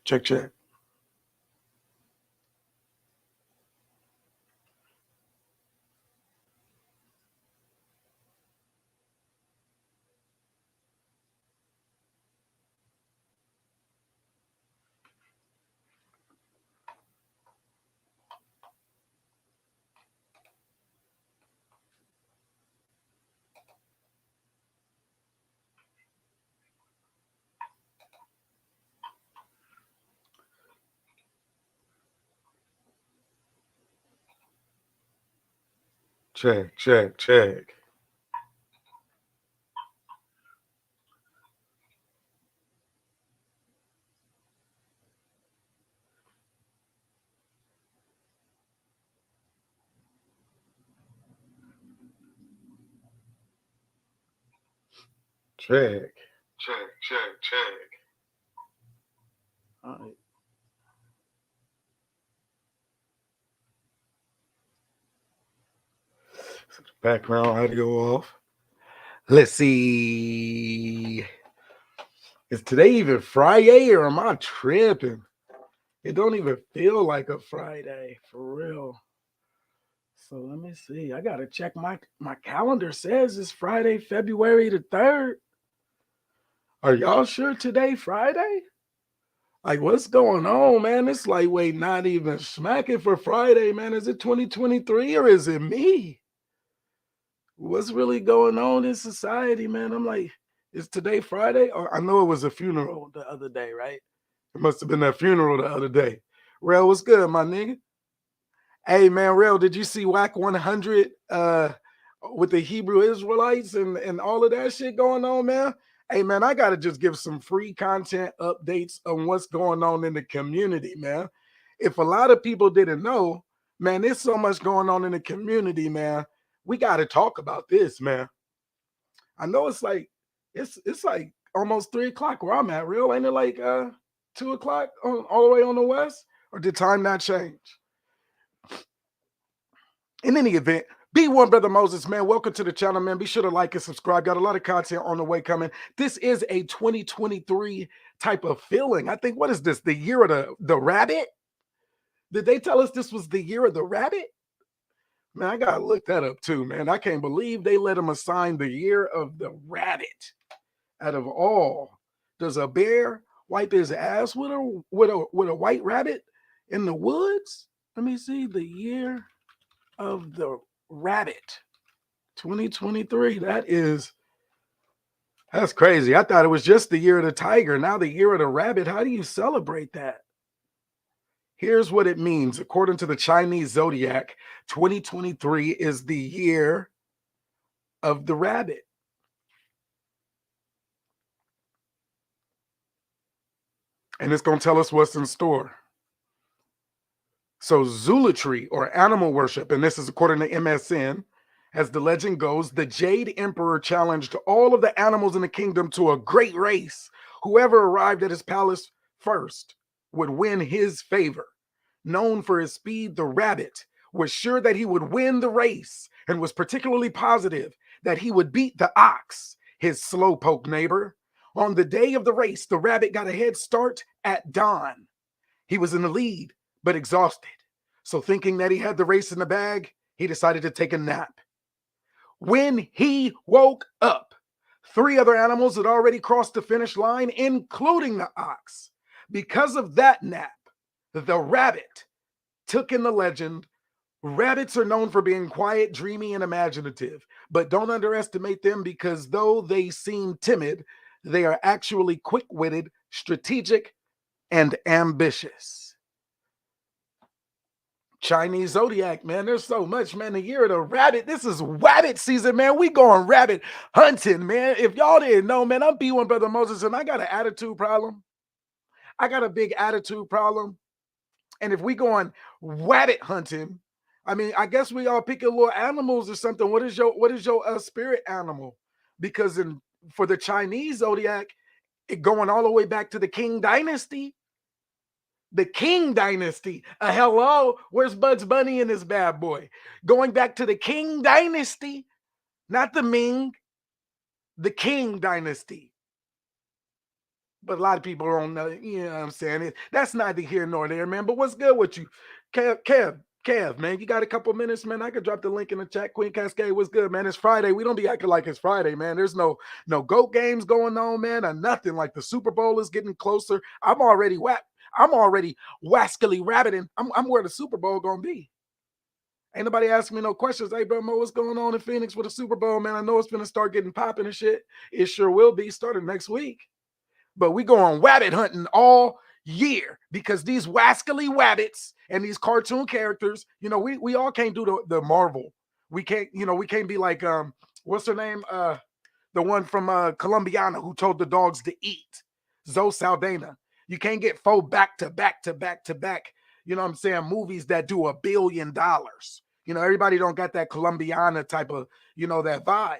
Check, check. Check, check, check. Check. Check, check, check. All right. So the background had to go off. Let's see. Is today even Friday or am I tripping? It don't even feel like a Friday for real. So let me see. I gotta check my calendar. Says it's Friday, February the 3rd. Are y'all sure today Friday? Like what's going on, man? It's like wait, not even smacking for Friday, man. Is it 2023 or is it me? What's really going on in society, man? I'm like, is today Friday? Or I know it was a funeral the other day, right? It must have been that funeral the other day. Rel, what's good, my nigga? Hey man, Rel, did you see WAC 100 with the Hebrew Israelites and all of that shit going on, man? Hey man, I gotta just give some free content updates on what's going on in the community, man. If a lot of people didn't know, man, there's so much going on in the community, man. We gotta talk about this, man. I know it's like almost 3 o'clock where I'm at, real. Ain't it like 2 o'clock all the way on the west? Or did time not change? In any event, be one, brother Moses, man. Welcome to the channel, man. Be sure to like and subscribe. Got a lot of content on the way coming. This is a 2023 type of feeling. I think, what is this? The year of the rabbit? Did they tell us this was the year of the rabbit? Man, I gotta look that up too, man. I can't believe they let him assign the year of the rabbit. Out of all, does a bear wipe his ass with a white rabbit in the woods? Let me see the year of the rabbit 2023. That's crazy. I thought it was just the year of the tiger. Now the year of the rabbit. How do you celebrate that? Here's what it means. According to the Chinese zodiac, 2023 is the year of the rabbit. And it's going to tell us what's in store. So Zulatry, or animal worship, and this is according to MSN, as the legend goes, the Jade Emperor challenged all of the animals in the kingdom to a great race. Whoever arrived at his palace first would win his favor. Known for his speed, the rabbit was sure that he would win the race and was particularly positive that he would beat the ox, his slowpoke neighbor. On the day of the race, the rabbit got a head start at dawn. He was in the lead, but exhausted. So thinking that he had the race in the bag, he decided to take a nap. When he woke up, 3 other animals had already crossed the finish line, including the ox. Because of that nap, the rabbit took in the legend. Rabbits are known for being quiet, dreamy, and imaginative, but don't underestimate them because though they seem timid, they are actually quick-witted, strategic, and ambitious. Chinese zodiac, man. There's so much, man. The year of the rabbit. This is rabbit season, man. We going rabbit hunting, man. If y'all didn't know, man, I'm B1 Brother Moses, and I got an attitude problem. I got a big attitude problem. And if we going rabbit hunting, I mean, I guess we all picking little animals or something. What is your spirit animal? Because for the Chinese zodiac, it going all the way back to the Qing dynasty. The Qing dynasty. Hello, where's Bugs Bunny and this bad boy? Going back to the Qing dynasty, not the Ming, the Qing dynasty. But a lot of people don't know, you know what I'm saying? That's neither here nor there, man. But what's good with you? Kev, man, you got a couple minutes, man. I could drop the link in the chat. Queen Cascade, what's good, man? It's Friday. We don't be acting like it's Friday, man. There's no GOAT games going on, man, or nothing. Like the Super Bowl is getting closer. I'm already wascally rabbiting. I'm where the Super Bowl gonna be. Ain't nobody asking me no questions. Hey, bro, Mo, what's going on in Phoenix with the Super Bowl, man? I know it's gonna start getting popping and shit. It sure will be starting next week. But we go on rabbit hunting all year because these wascally rabbits and these cartoon characters, we all can't do the Marvel. We can't be like what's her name? The one from Colombiana who told the dogs to eat. Zoe Saldana. You can't get four back to back to back to back, you know what I'm saying, movies that do $1 billion. Everybody don't got that Colombiana type of, that vibe.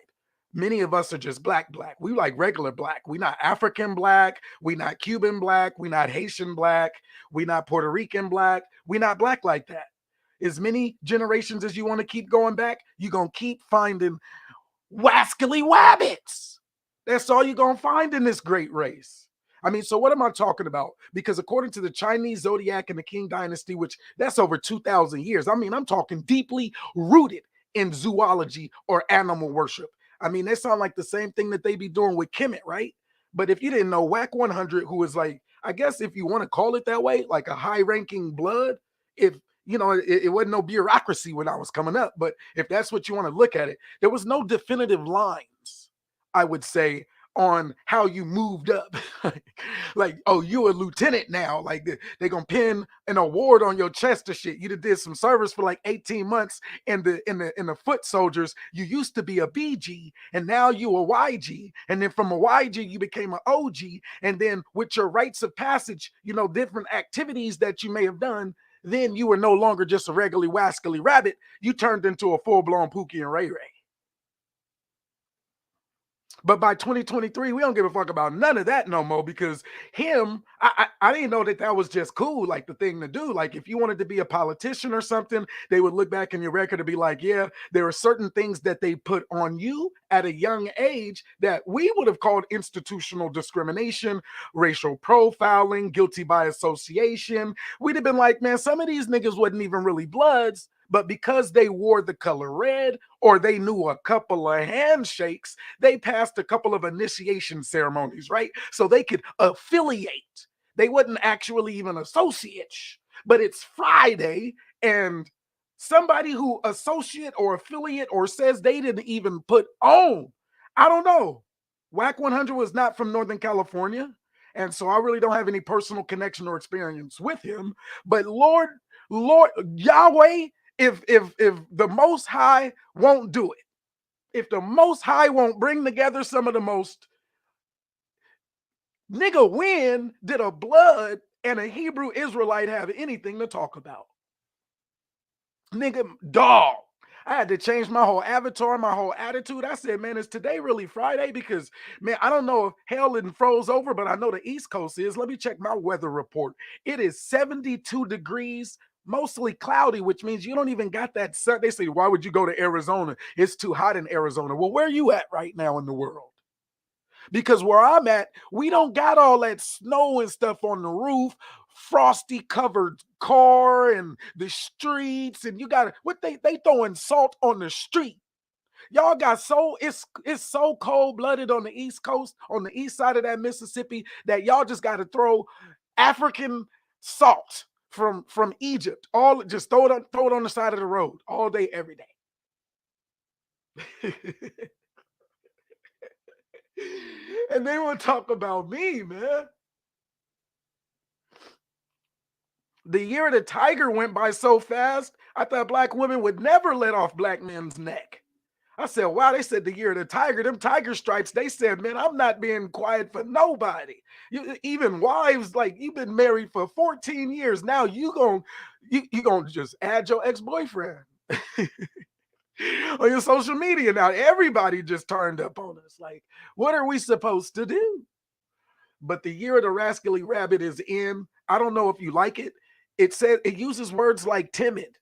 Many of us are just black. We like regular black. We not African black. We not Cuban black. We not Haitian black. We not Puerto Rican black. We not black like that. As many generations as you want to keep going back, you're going to keep finding wascally wabbits. That's all you're going to find in this great race. I mean, so what am I talking about? Because according to the Chinese zodiac and the Qing dynasty, which that's over 2,000 years, I mean, I'm talking deeply rooted in zoology or animal worship. I mean, they sound like the same thing that they be doing with Kemet, right? But if you didn't know, WAC 100, who is like, I guess if you want to call it that way, like a high-ranking blood, if it wasn't no bureaucracy when I was coming up, but if that's what you want to look at it, there was no definitive lines, I would say, on how you moved up. Like, oh, you a lieutenant now. Like they gonna pin an award on your chest or shit. You did some service for like 18 months in the foot soldiers. You used to be a BG and now you a YG. And then from a YG, you became an OG. And then with your rites of passage, different activities that you may have done, then you were no longer just a regularly wascally rabbit. You turned into a full-blown Pookie and Ray Ray. But by 2023, we don't give a fuck about none of that no more because I didn't know that was just cool, like the thing to do. Like if you wanted to be a politician or something, they would look back in your record and be like, yeah, there are certain things that they put on you at a young age that we would have called institutional discrimination, racial profiling, guilty by association. We'd have been like, man, some of these niggas wasn't even really bloods. But because they wore the color red or they knew a couple of handshakes, they passed a couple of initiation ceremonies, right? So they could affiliate. They wasn't actually even associates, but it's Friday and somebody who associate or affiliate or says they didn't even put on. I don't know. WAC 100 was not from Northern California. And so I really don't have any personal connection or experience with him. But Lord, Yahweh, if the Most High won't do it, if the Most High won't bring together some of the most, nigga, when did a blood and a Hebrew Israelite have anything to talk about? Nigga, dog. I had to change my whole avatar, my whole attitude. I said, man, is today really Friday? Because, man, I don't know if hell isn't froze over, but I know the East Coast is. Let me check my weather report. It is 72 degrees, mostly cloudy, which means you don't even got that sun. They say, why would you go to Arizona? It's too hot in Arizona. Well, where are you at right now in the world? Because where I'm at, we don't got all that snow and stuff on the roof, frosty covered car and the streets, and you got what they throwing salt on the street. Y'all got it's so cold-blooded on the East Coast, on the east side of that Mississippi, that y'all just got to throw African salt from Egypt. All just throw it on the side of the road all day, every day. And they will talk about me, man. The year of the tiger went by so fast, I thought black women would never let off black men's neck. I said, wow, they said the year of the tiger, them tiger stripes, they said, man, I'm not being quiet for nobody. Even wives, like, you've been married for 14 years. Now you gonna just add your ex-boyfriend on your social media. Now everybody just turned up on us. Like, what are we supposed to do? But the year of the rascally rabbit is in. I don't know if you like it. It said it uses words like timid,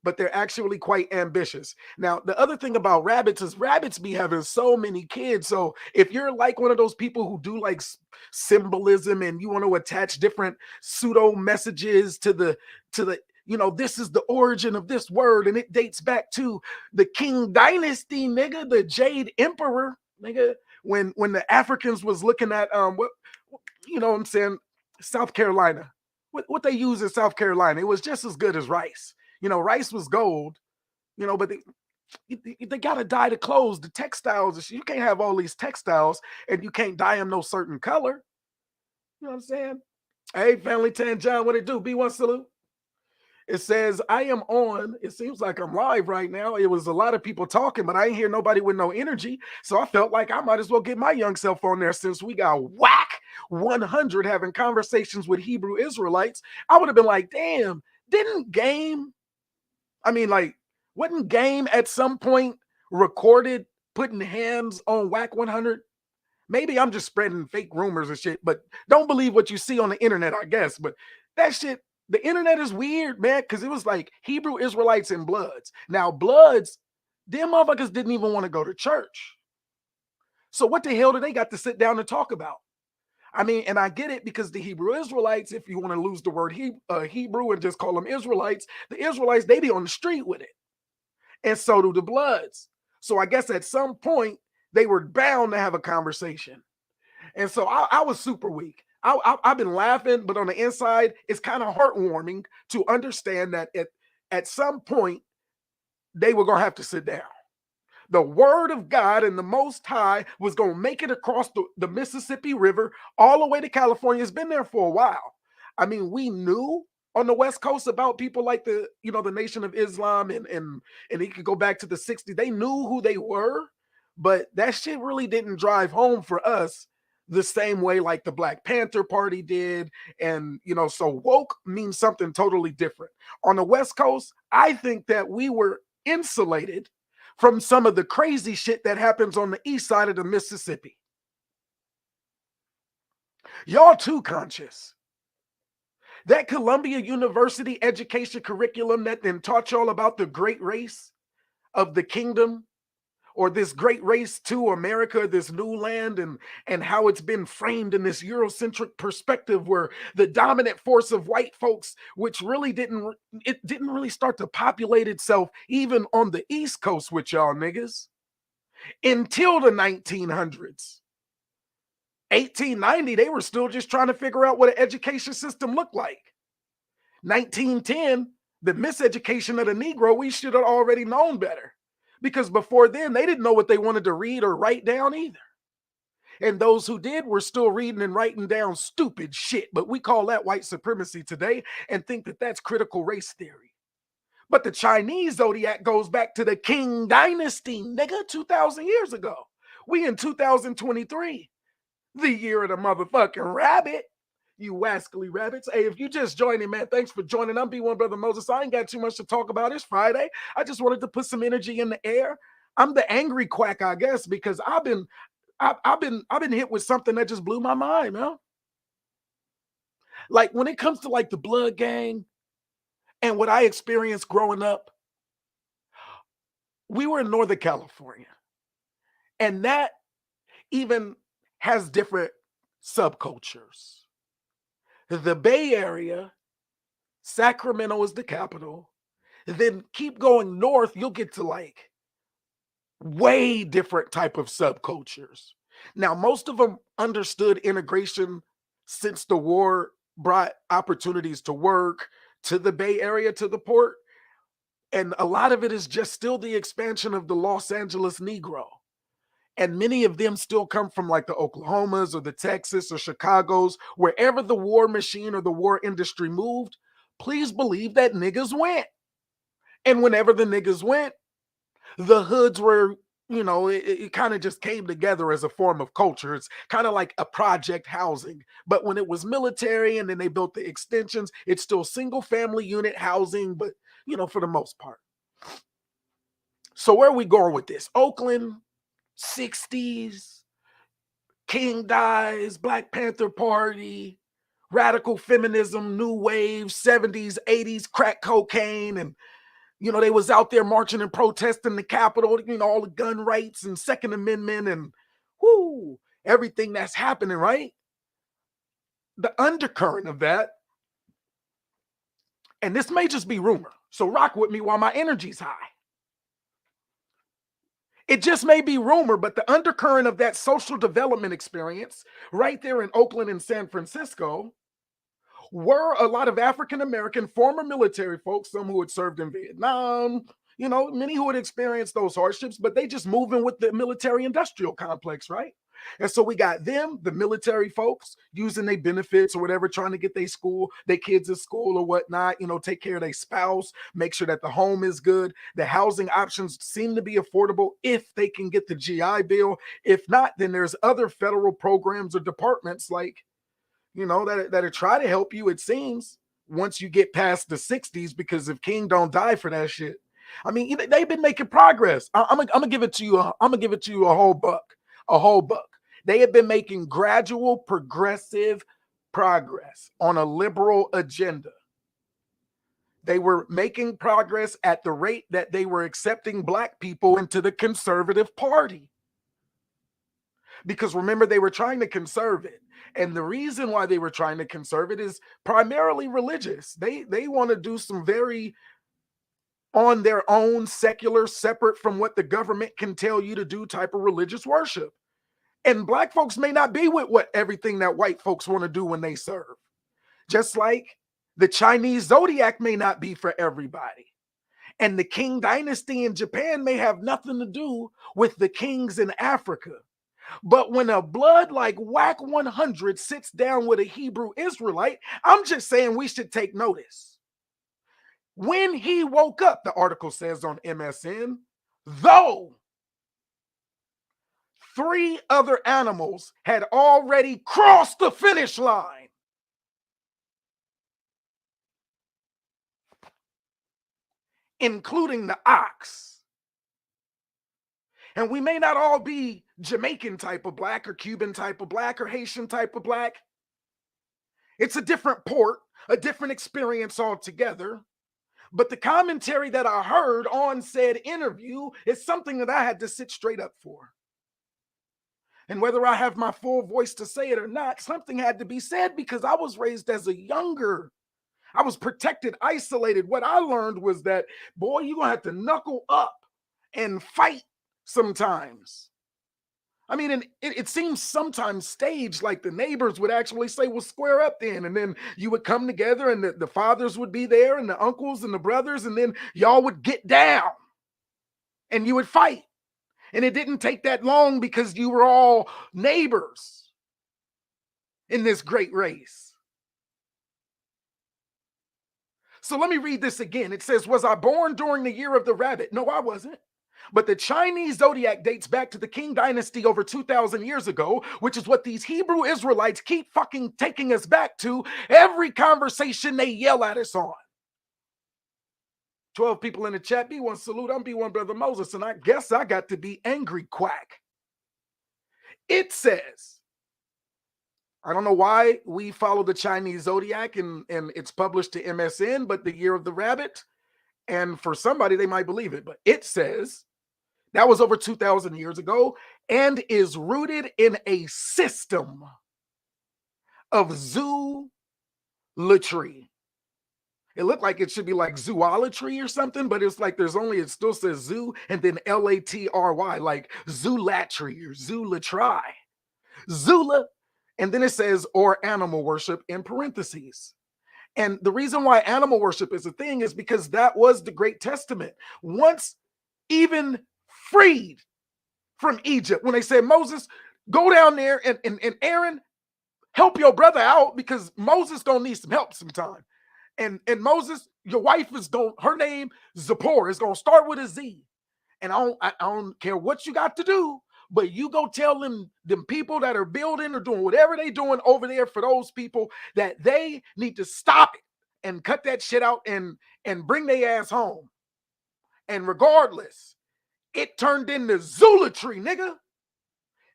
but they're actually quite ambitious. Now, the other thing about rabbits is rabbits be having so many kids. So if you're like one of those people who do like symbolism and you want to attach different pseudo messages to the this is the origin of this word and it dates back to the King Dynasty, nigga, the Jade Emperor, nigga, when the Africans was looking at what what I'm saying, South Carolina. What they use in South Carolina, it was just as good as rice. Rice was gold, but they got to dye the clothes, the textiles. You can't have all these textiles and you can't dye them no certain color. You know what I'm saying? Hey, Family Tan John, what it do? B1 salute. It says, I am on. It seems like I'm live right now. It was a lot of people talking, but I ain't hear nobody with no energy. So I felt like I might as well get my young self on there since we got whack 100 having conversations with Hebrew Israelites. I would have been like, damn, wasn't Game at some point recorded putting hands on whack 100? Maybe I'm just spreading fake rumors and shit, but don't believe what you see on the internet, I guess. But that shit, the internet is weird, man, because it was like Hebrew Israelites and Bloods. Now, Bloods, them motherfuckers didn't even want to go to church. So what the hell do they got to sit down and talk about? I mean, and I get it because the Hebrew Israelites, if you want to lose the word Hebrew and just call them Israelites, the Israelites, they be on the street with it. And so do the Bloods. So I guess at some point, they were bound to have a conversation. And so I was super weak. I've been laughing, but on the inside, it's kind of heartwarming to understand that at some point, they were going to have to sit down. The word of God and the Most High was going to make it across the Mississippi River all the way to California. It's been there for a while. I mean, we knew on the West Coast about people like the Nation of Islam and it could go back to the 60s. They knew who they were, but that shit really didn't drive home for us the same way like the Black Panther Party did. And, so woke means something totally different. On the West Coast, I think that we were insulated from some of the crazy shit that happens on the east side of the Mississippi. Y'all too conscious. That Columbia University education curriculum that then taught y'all about the great race of the kingdom, or this great race to America, this new land, and how it's been framed in this Eurocentric perspective where the dominant force of white folks, which really didn't really start to populate itself even on the East Coast with y'all niggas until the 1900s. 1890, they were still just trying to figure out what an education system looked like. 1910, the miseducation of the Negro, we should have already known better. Because before then, they didn't know what they wanted to read or write down either. And those who did were still reading and writing down stupid shit. But we call that white supremacy today and think that that's critical race theory. But the Chinese zodiac goes back to the Qing Dynasty, nigga, 2,000 years ago. We in 2023, the year of the motherfucking rabbit. You wascally rabbits. Hey, if you just joining, man, thanks for joining. I'm B1 Brother Moses. I ain't got too much to talk about. It's Friday. I just wanted to put some energy in the air. I'm the angry quack, I guess, because I've been hit with something that just blew my mind, man. Like when it comes to like the blood gang and what I experienced growing up, we were in Northern California, and that even has different subcultures. The Bay Area, Sacramento is the capital. Then keep going north, you'll get to like way different type of subcultures. Now, most of them understood integration since the war brought opportunities to work to the Bay Area, to the port. And a lot of it is just still the expansion of the Los Angeles Negro. And many of them still come from like the Oklahomas or the Texas or Chicago's, wherever the war machine or the war industry moved, please believe that niggas went. And whenever the niggas went, the hoods were, it kind of just came together as a form of culture. It's kind of like a project housing. But when it was military and then they built the extensions, it's still single family unit housing, but, for the most part. So where are we going with this? Oakland, 60s, King dies, Black Panther Party, radical feminism, new wave, 70s, 80s, crack cocaine, and They was out there marching and protesting the Capitol, all the gun rights and Second Amendment and everything that's happening, right? The undercurrent of that, and this may just be rumor, so rock with me while my energy's high. It just may be rumor, but the undercurrent of that social development experience right there in Oakland and San Francisco were a lot of African American former military folks, some who had served in Vietnam, many who had experienced those hardships, but they just moving with the military industrial complex, right? And so we got them, the military folks, using their benefits or whatever, trying to get their kids to school or whatnot, take care of their spouse, make sure that the home is good. The housing options seem to be affordable if they can get the GI Bill. If not, then there's other federal programs or departments like that try to help you, it seems, once you get past the 60s, because if King don't die for that shit. I mean, they've been making progress. I'm gonna give it to you. I'm gonna give it to you a whole buck. They have been making gradual, progressive progress on a liberal agenda. They were making progress at the rate that they were accepting black people into the conservative party. Because remember, they were trying to conserve it. And the reason why they were trying to conserve it is primarily religious. They want to do some very on their own, secular, separate from what the government can tell you to do type of religious worship. And black folks may not be with everything that white folks want to do when they serve. Just like the Chinese zodiac may not be for everybody. And the King dynasty in Japan may have nothing to do with the kings in Africa. But when a blood like Whack 100 sits down with a Hebrew Israelite, I'm just saying we should take notice. When he woke up, the article says on MSN, though 3 other animals had already crossed the finish line. Including the ox. And we may not all be Jamaican type of black or Cuban type of black or Haitian type of black. It's a different port, a different experience altogether. But the commentary that I heard on said interview is something that I had to sit straight up for. And whether I have my full voice to say it or not, something had to be said because I was raised as a younger. I was protected, isolated. What I learned was that, boy, you're going to have to knuckle up and fight sometimes. I mean, and it seems sometimes staged, like the neighbors would actually say, well, square up then. And then you would come together and the fathers would be there and the uncles and the brothers, and then y'all would get down and you would fight. And it didn't take that long because you were all neighbors in this great race. So let me read this again. It says, was I born during the year of the rabbit? No, I wasn't. But the Chinese zodiac dates back to the Qing dynasty over 2,000 years ago, which is what these Hebrew Israelites keep fucking taking us back to every conversation they yell at us on. 12 people in the chat. B1 salute. I'm B1 Brother Moses, and I guess I got to be angry quack. It says, I don't know why we follow the Chinese zodiac and it's published to MSN, but the year of the rabbit, and for somebody they might believe it, but it says that was over 2,000 years ago and is rooted in a system of zoolatry. It looked like it should be like zoolatry or something, but it's like it still says zoo and then Latry, like zoolatry or zoolatry. Zula, and then it says, or animal worship in parentheses. And the reason why animal worship is a thing is because that was the Great Testament. Once even freed from Egypt, when they said, Moses, go down there and Aaron, help your brother out because Moses don't need some help sometime. And Moses, your wife her name Zipporah is gonna start with a Z. And I don't care what you got to do, but you go tell them people that are building or doing whatever they doing over there for those people that they need to stop it and cut that shit out and bring their ass home. And regardless, it turned into zoolatry, nigga.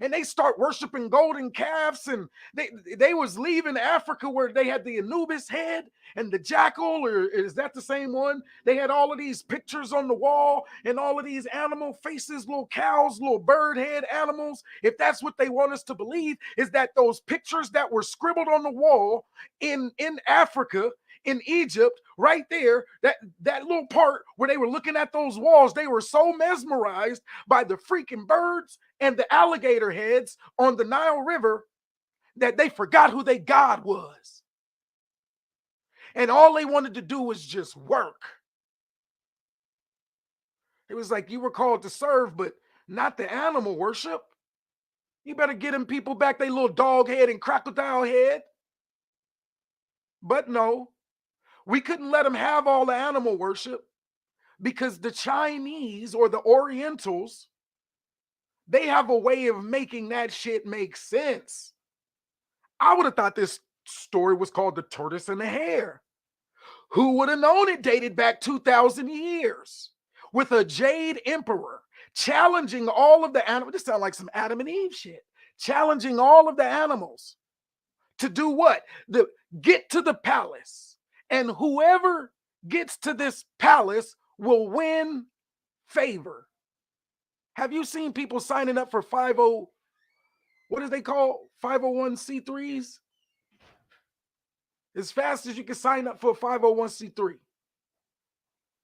and they start worshiping golden calves, and they was leaving Africa where they had the Anubis head and the jackal, or is that the same one? They had all of these pictures on the wall and all of these animal faces, little cows, little bird head animals. If that's what they want us to believe, is that those pictures that were scribbled on the wall in Africa, in Egypt, right there, that little part where they were looking at those walls, they were so mesmerized by the freaking birds and the alligator heads on the Nile River that they forgot who their God was. And all they wanted to do was just work. It was like you were called to serve, but not the animal worship. You better get them people back their little dog head and crocodile head. But no, we couldn't let them have all the animal worship because the Chinese or the Orientals, they have a way of making that shit make sense. I would have thought this story was called The Tortoise and the Hare. Who would have known it dated back 2,000 years with a jade emperor challenging all of the animals? This sounds like some Adam and Eve shit. Challenging all of the animals to do what? Get to the palace. And whoever gets to this palace will win favor. Have you seen people signing up for 50, what is they call 501c3s? As fast as you can sign up for a 501c3.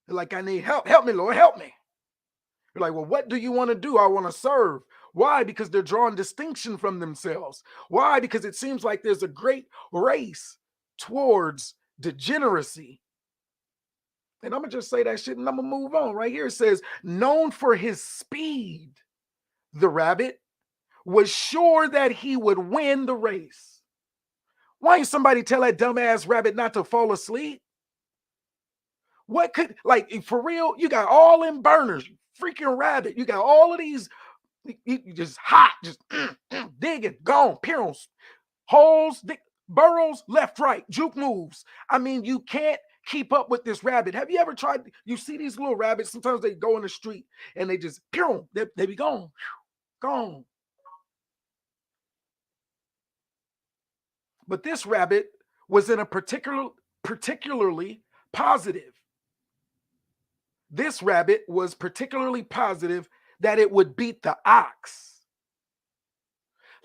They're like, I need help. Help me, Lord, help me. You're like, well, what do you want to do? I want to serve. Why? Because they're drawing distinction from themselves. Why? Because it seems like there's a great race towards degeneracy. And I'm going to just say that shit and I'm going to move on. Right here it says, known for his speed, the rabbit was sure that he would win the race. Why ain't somebody tell that dumbass rabbit not to fall asleep? What could, like, for real, you got all them burners, freaking rabbit. You got all of these, just hot, just digging, gone, pierce, holes, burrows, left, right, juke moves. I mean, you can't keep up with this rabbit. Have you ever tried, you see these little rabbits, sometimes they go in the street and they just, they be gone, gone. But this rabbit was in a particularly positive. This rabbit was particularly positive that it would beat the ox.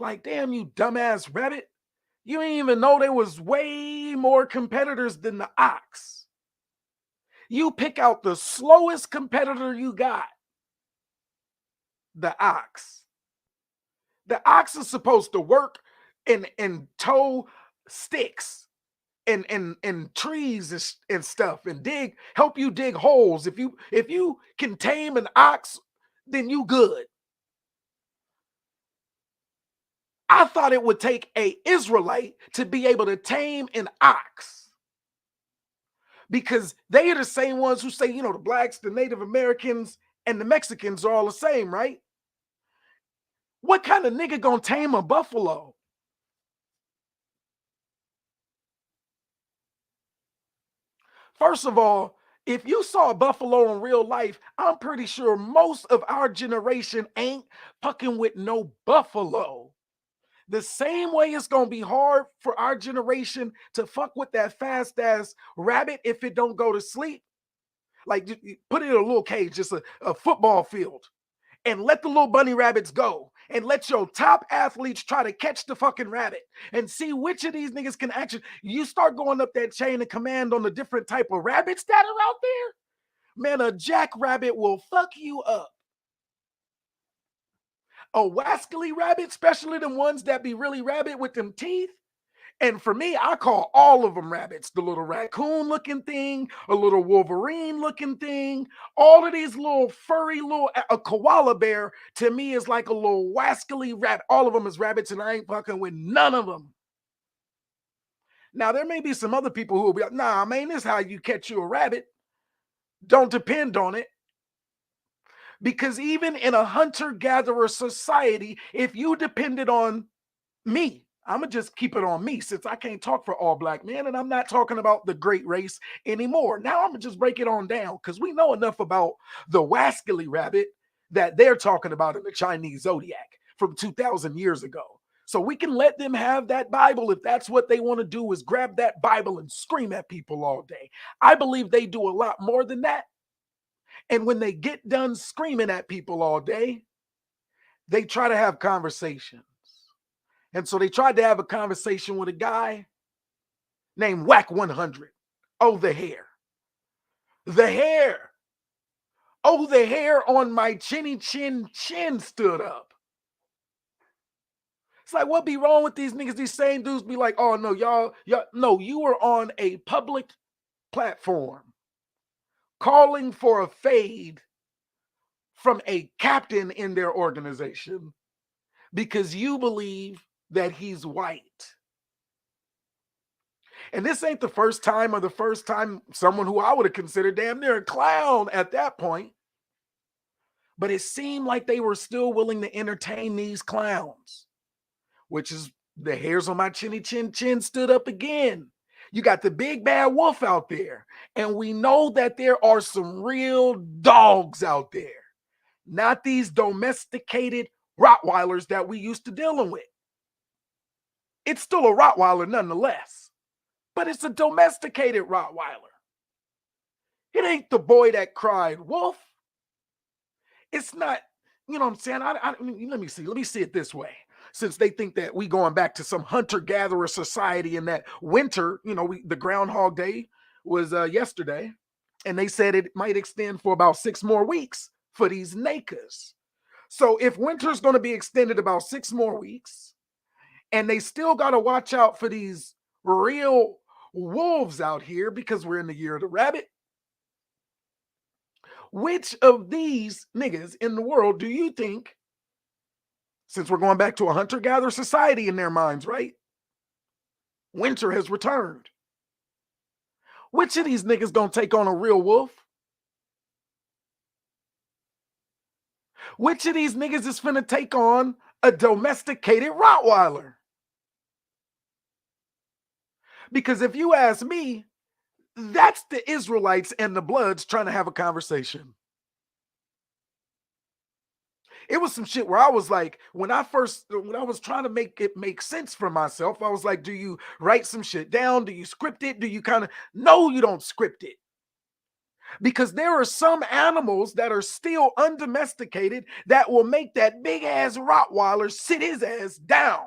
Like, damn, you dumbass rabbit. You didn't even know there was way more competitors than the ox. You pick out the slowest competitor you got. The ox. The ox is supposed to work and tow sticks and trees and stuff and help you dig holes. If you can tame an ox, then you good. I thought it would take an Israelite to be able to tame an ox, because they are the same ones who say, you know, the blacks, the Native Americans, and the Mexicans are all the same, right? What kind of nigga gonna tame a buffalo? First of all, if you saw a buffalo in real life, I'm pretty sure most of our generation ain't fucking with no buffalo. The same way it's going to be hard for our generation to fuck with that fast ass rabbit if it don't go to sleep. Like, put it in a little cage, just a football field, and let the little bunny rabbits go, and let your top athletes try to catch the fucking rabbit and see which of these niggas can actually. You start going up that chain of command on the different type of rabbits that are out there, man, a jackrabbit will fuck you up. A wascally rabbit, especially the ones that be really rabbit with them teeth. And for me, I call all of them rabbits. The little raccoon looking thing, a little Wolverine looking thing, all of these little furry a koala bear to me is like a little wascally rabbit. All of them is rabbits and I ain't fucking with none of them. Now, there may be some other people who will be like, nah, man, this is how you catch you a rabbit. Don't depend on it. Because even in a hunter-gatherer society, if you depended on me, I'm going to just keep it on me since I can't talk for all black men, and I'm not talking about the great race anymore. Now I'm going to just break it on down because we know enough about the wascally rabbit that they're talking about in the Chinese zodiac. from 2,000 years ago. So we can let them have that Bible if that's what they want to do, is grab that Bible and scream at people all day. I believe they do a lot more than that. And when they get done screaming at people all day, they try to have conversations. And so they tried to have a conversation with a guy named Whack 100. Oh, the hair. The hair. Oh, the hair on my chinny chin stood up. It's like, what be wrong with these niggas? These same dudes be like, oh no, y'all, no, you were on a public platform calling for a fade from a captain in their organization because you believe that he's white. And this ain't the first time, or the first time someone who I would have considered damn near a clown at that point. But it seemed like they were still willing to entertain these clowns, which is the hairs on my chinny chin stood up again. You got the big bad wolf out there. And we know that there are some real dogs out there, not these domesticated Rottweilers that we used to dealing with. It's still a Rottweiler nonetheless, but it's a domesticated Rottweiler. It ain't the boy that cried wolf. It's not, you know what I'm saying? Let me see it this way. Since they think that we going back to some hunter-gatherer society in that winter, the Groundhog Day was yesterday, and they said it might extend for about 6 more weeks for these nakers. So if winter's going to be extended about 6 more weeks, and they still got to watch out for these real wolves out here because we're in the year of the rabbit, which of these niggas in the world do you think, since we're going back to a hunter-gatherer society in their minds, right? Winter has returned. Which of these niggas gonna take on a real wolf? Which of these niggas is finna take on a domesticated Rottweiler? Because if you ask me, that's the Israelites and the Bloods trying to have a conversation. It was some shit where I was like, when I was trying to make it make sense for myself, I was like, do you write some shit down? Do you script it? Do you no, you don't script it. Because there are some animals that are still undomesticated that will make that big ass Rottweiler sit his ass down.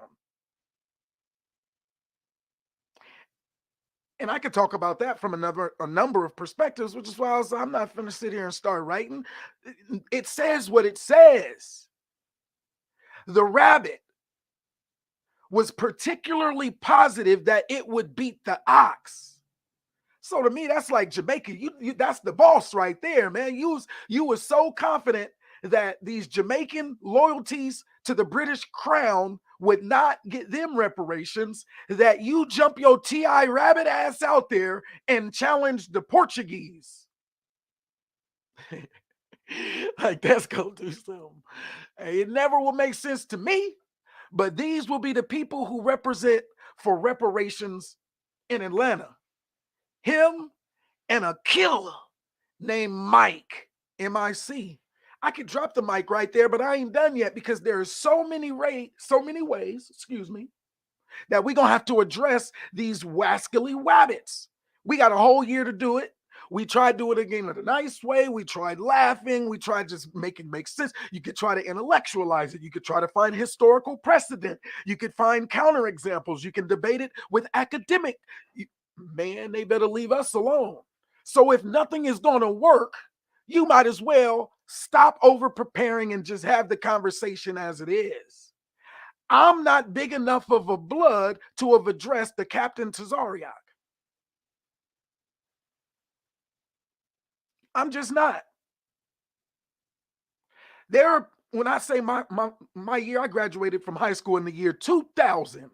And I could talk about that from a number of perspectives, which is why I'm not going to sit here and start writing. It says what it says. The rabbit was particularly positive that it would beat the ox. So to me, that's like Jamaica. You that's the boss right there, man. You were so confident that these Jamaican loyalties to the British crown would not get them reparations, that you jump your T.I. rabbit ass out there and challenge the Portuguese. Like, that's gonna do something. It never will make sense to me, but these will be the people who represent for reparations in Atlanta. Him and a killer named Mike, M-I-C. I could drop the mic right there, but I ain't done yet because there are so many ways, that we're going to have to address these wascally wabbits. We got a whole year to do it. We tried to do it again in a nice way. We tried laughing. We tried just making make sense. You could try to intellectualize it. You could try to find historical precedent. You could find counterexamples. You can debate it with academic. Man, they better leave us alone. So if nothing is going to work, you might as well stop over preparing and just have the conversation as it is. I'm not big enough of a blood to have addressed the Captain Tazariak. I'm just not. When I say my year, I graduated from high school in the year 2000.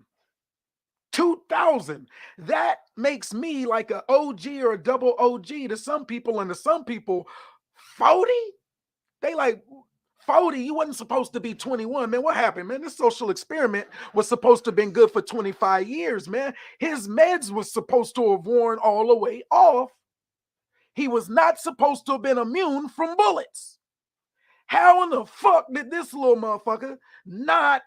2000. That makes me like an OG or a double OG to some people, and to some people, 40? They like, 40, you wasn't supposed to be 21, man. What happened, man? This social experiment was supposed to have been good for 25 years, man. His meds was supposed to have worn all the way off. He was not supposed to have been immune from bullets. How in the fuck did this little motherfucker not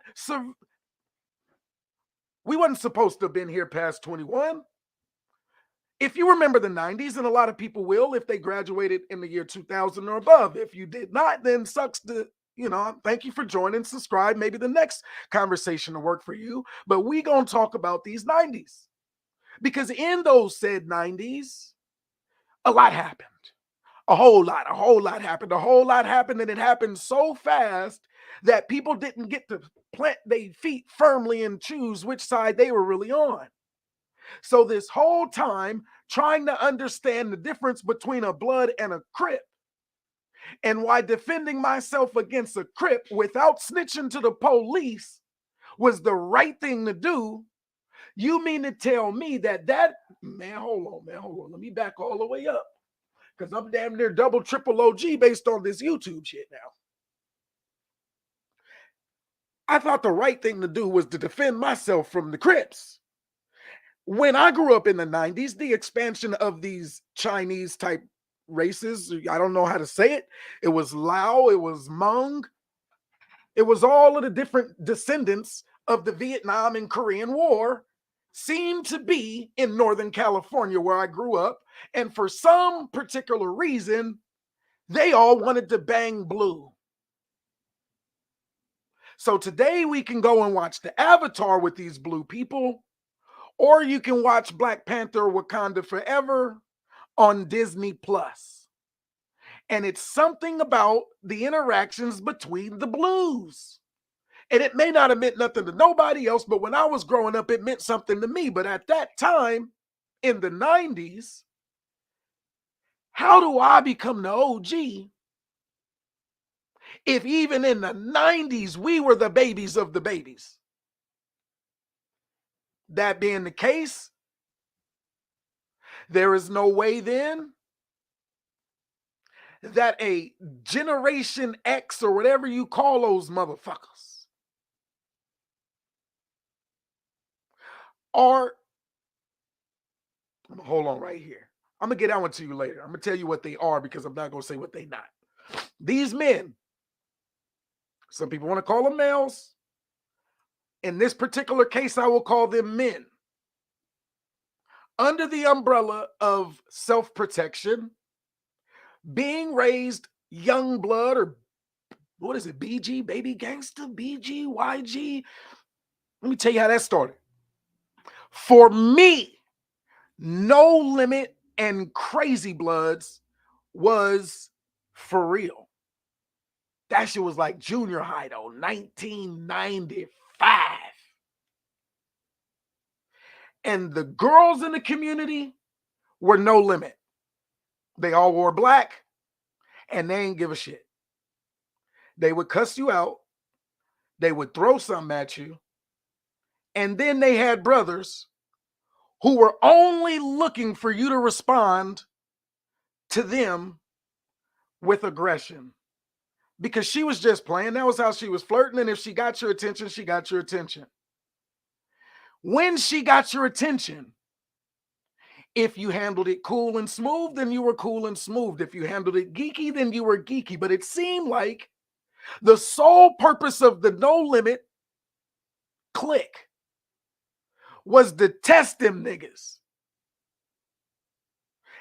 we wasn't supposed to have been here past 21. If you remember the 90s, and a lot of people will if they graduated in the year 2000 or above. If you did not, then sucks to, thank you for joining, subscribe. Maybe the next conversation will work for you. But we gonna talk about these 90s. Because in those said 90s, a lot happened. A whole lot happened. A whole lot happened, and it happened so fast that people didn't get to plant their feet firmly and choose which side they were really on. So this whole time, trying to understand the difference between a Blood and a Crip, and why defending myself against a Crip without snitching to the police was the right thing to do. You mean to tell me that man, hold on. Let me back all the way up. Because I'm damn near double, triple OG based on this YouTube shit now. I thought the right thing to do was to defend myself from the Crips. When I grew up in the 90s, the expansion of these Chinese type races, I don't know how to say it. It was Lao, it was Hmong. It was all of the different descendants of the Vietnam and Korean War seemed to be in Northern California where I grew up. And for some particular reason, they all wanted to bang blue. So today we can go and watch the Avatar with these blue people, or you can watch Black Panther Wakanda Forever on Disney Plus. And it's something about the interactions between the blues. And it may not have meant nothing to nobody else, but when I was growing up, it meant something to me. But at that time, in the 90s, how do I become the OG if even in the 90s, we were the babies of the babies? That being the case, there is no way then that a Generation X or whatever you call those motherfuckers are, hold on right here. I'm going to get that one to you later. I'm going to tell you what they are because I'm not going to say what they not. These men, some people want to call them males. In this particular case, I will call them men. Under the umbrella of self-protection, being raised young blood, or what is it, BG, baby gangster, BG, YG? Let me tell you how that started. For me, No Limit and Crazy Bloods was for real. That shit was like junior high though, 1995. And the girls in the community were No Limit. They all wore black and they ain't give a shit. They would cuss you out. They would throw something at you. And then they had brothers who were only looking for you to respond to them with aggression. Because she was just playing. That was how she was flirting. And if she got your attention, she got your attention. When she got your attention, if you handled it cool and smooth, then you were cool and smooth. If you handled it geeky, then you were geeky. But it seemed like the sole purpose of the No Limit clique was to test them niggas.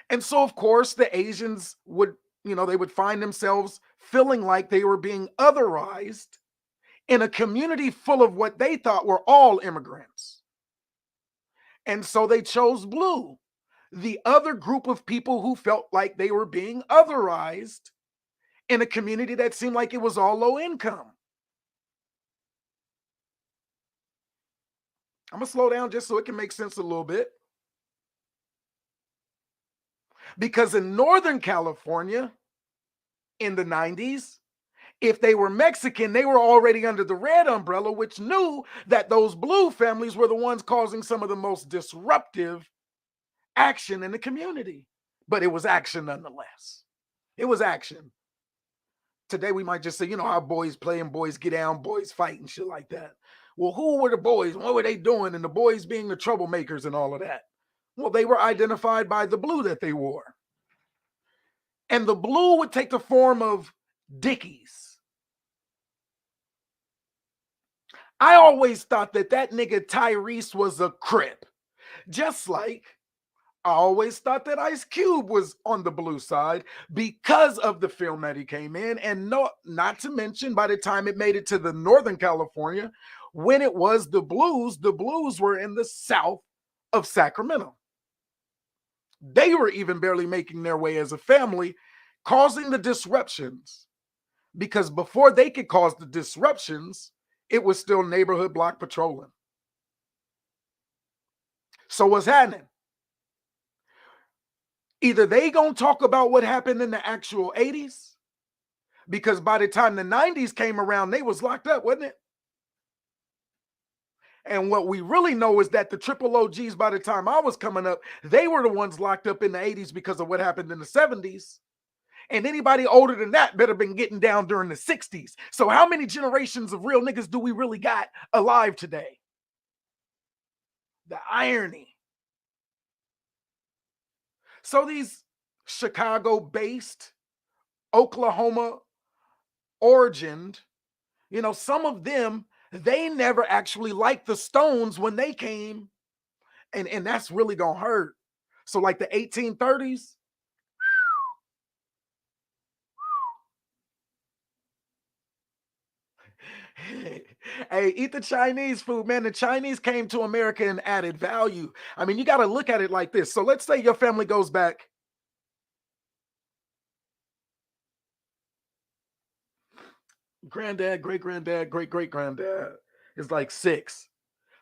And so, of course, the Asians would, they would find themselves feeling like they were being otherized in a community full of what they thought were all immigrants. And so they chose blue, the other group of people who felt like they were being otherized in a community that seemed like it was all low income. I'm going to slow down just so it can make sense a little bit. Because in Northern California in the 90s, if they were Mexican, they were already under the red umbrella, which knew that those blue families were the ones causing some of the most disruptive action in the community. But it was action nonetheless. It was action. Today we might just say, how boys play and boys get down, boys fight and shit like that. Well, who were the boys? What were they doing? And the boys being the troublemakers and all of that. Well, they were identified by the blue that they wore. And the blue would take the form of Dickies. I always thought that that nigga Tyrese was a Crip. Just like I always thought that Ice Cube was on the blue side because of the film that he came in. And no, not to mention, by the time it made it to the Northern California, when it was the Blues were in the south of Sacramento. They were even barely making their way as a family, causing the disruptions. Because before they could cause the disruptions, it was still neighborhood block patrolling. So what's happening? Either they gonna talk about what happened in the actual 80s, because by the time the 90s came around, they was locked up, wasn't it? And what we really know is that the triple OGs, by the time I was coming up, they were the ones locked up in the 80s because of what happened in the 70s. And anybody older than that better been getting down during the 60s. So how many generations of real niggas do we really got alive today? The irony. So these Chicago-based, Oklahoma origined, some of them, they never actually liked the Stones when they came, and that's really gonna hurt. So like the 1830s, hey, eat the Chinese food, man. The Chinese came to America and added value. I mean, you got to look at it like this. So let's say your family goes back, granddad, great granddad, great great granddad is like 6.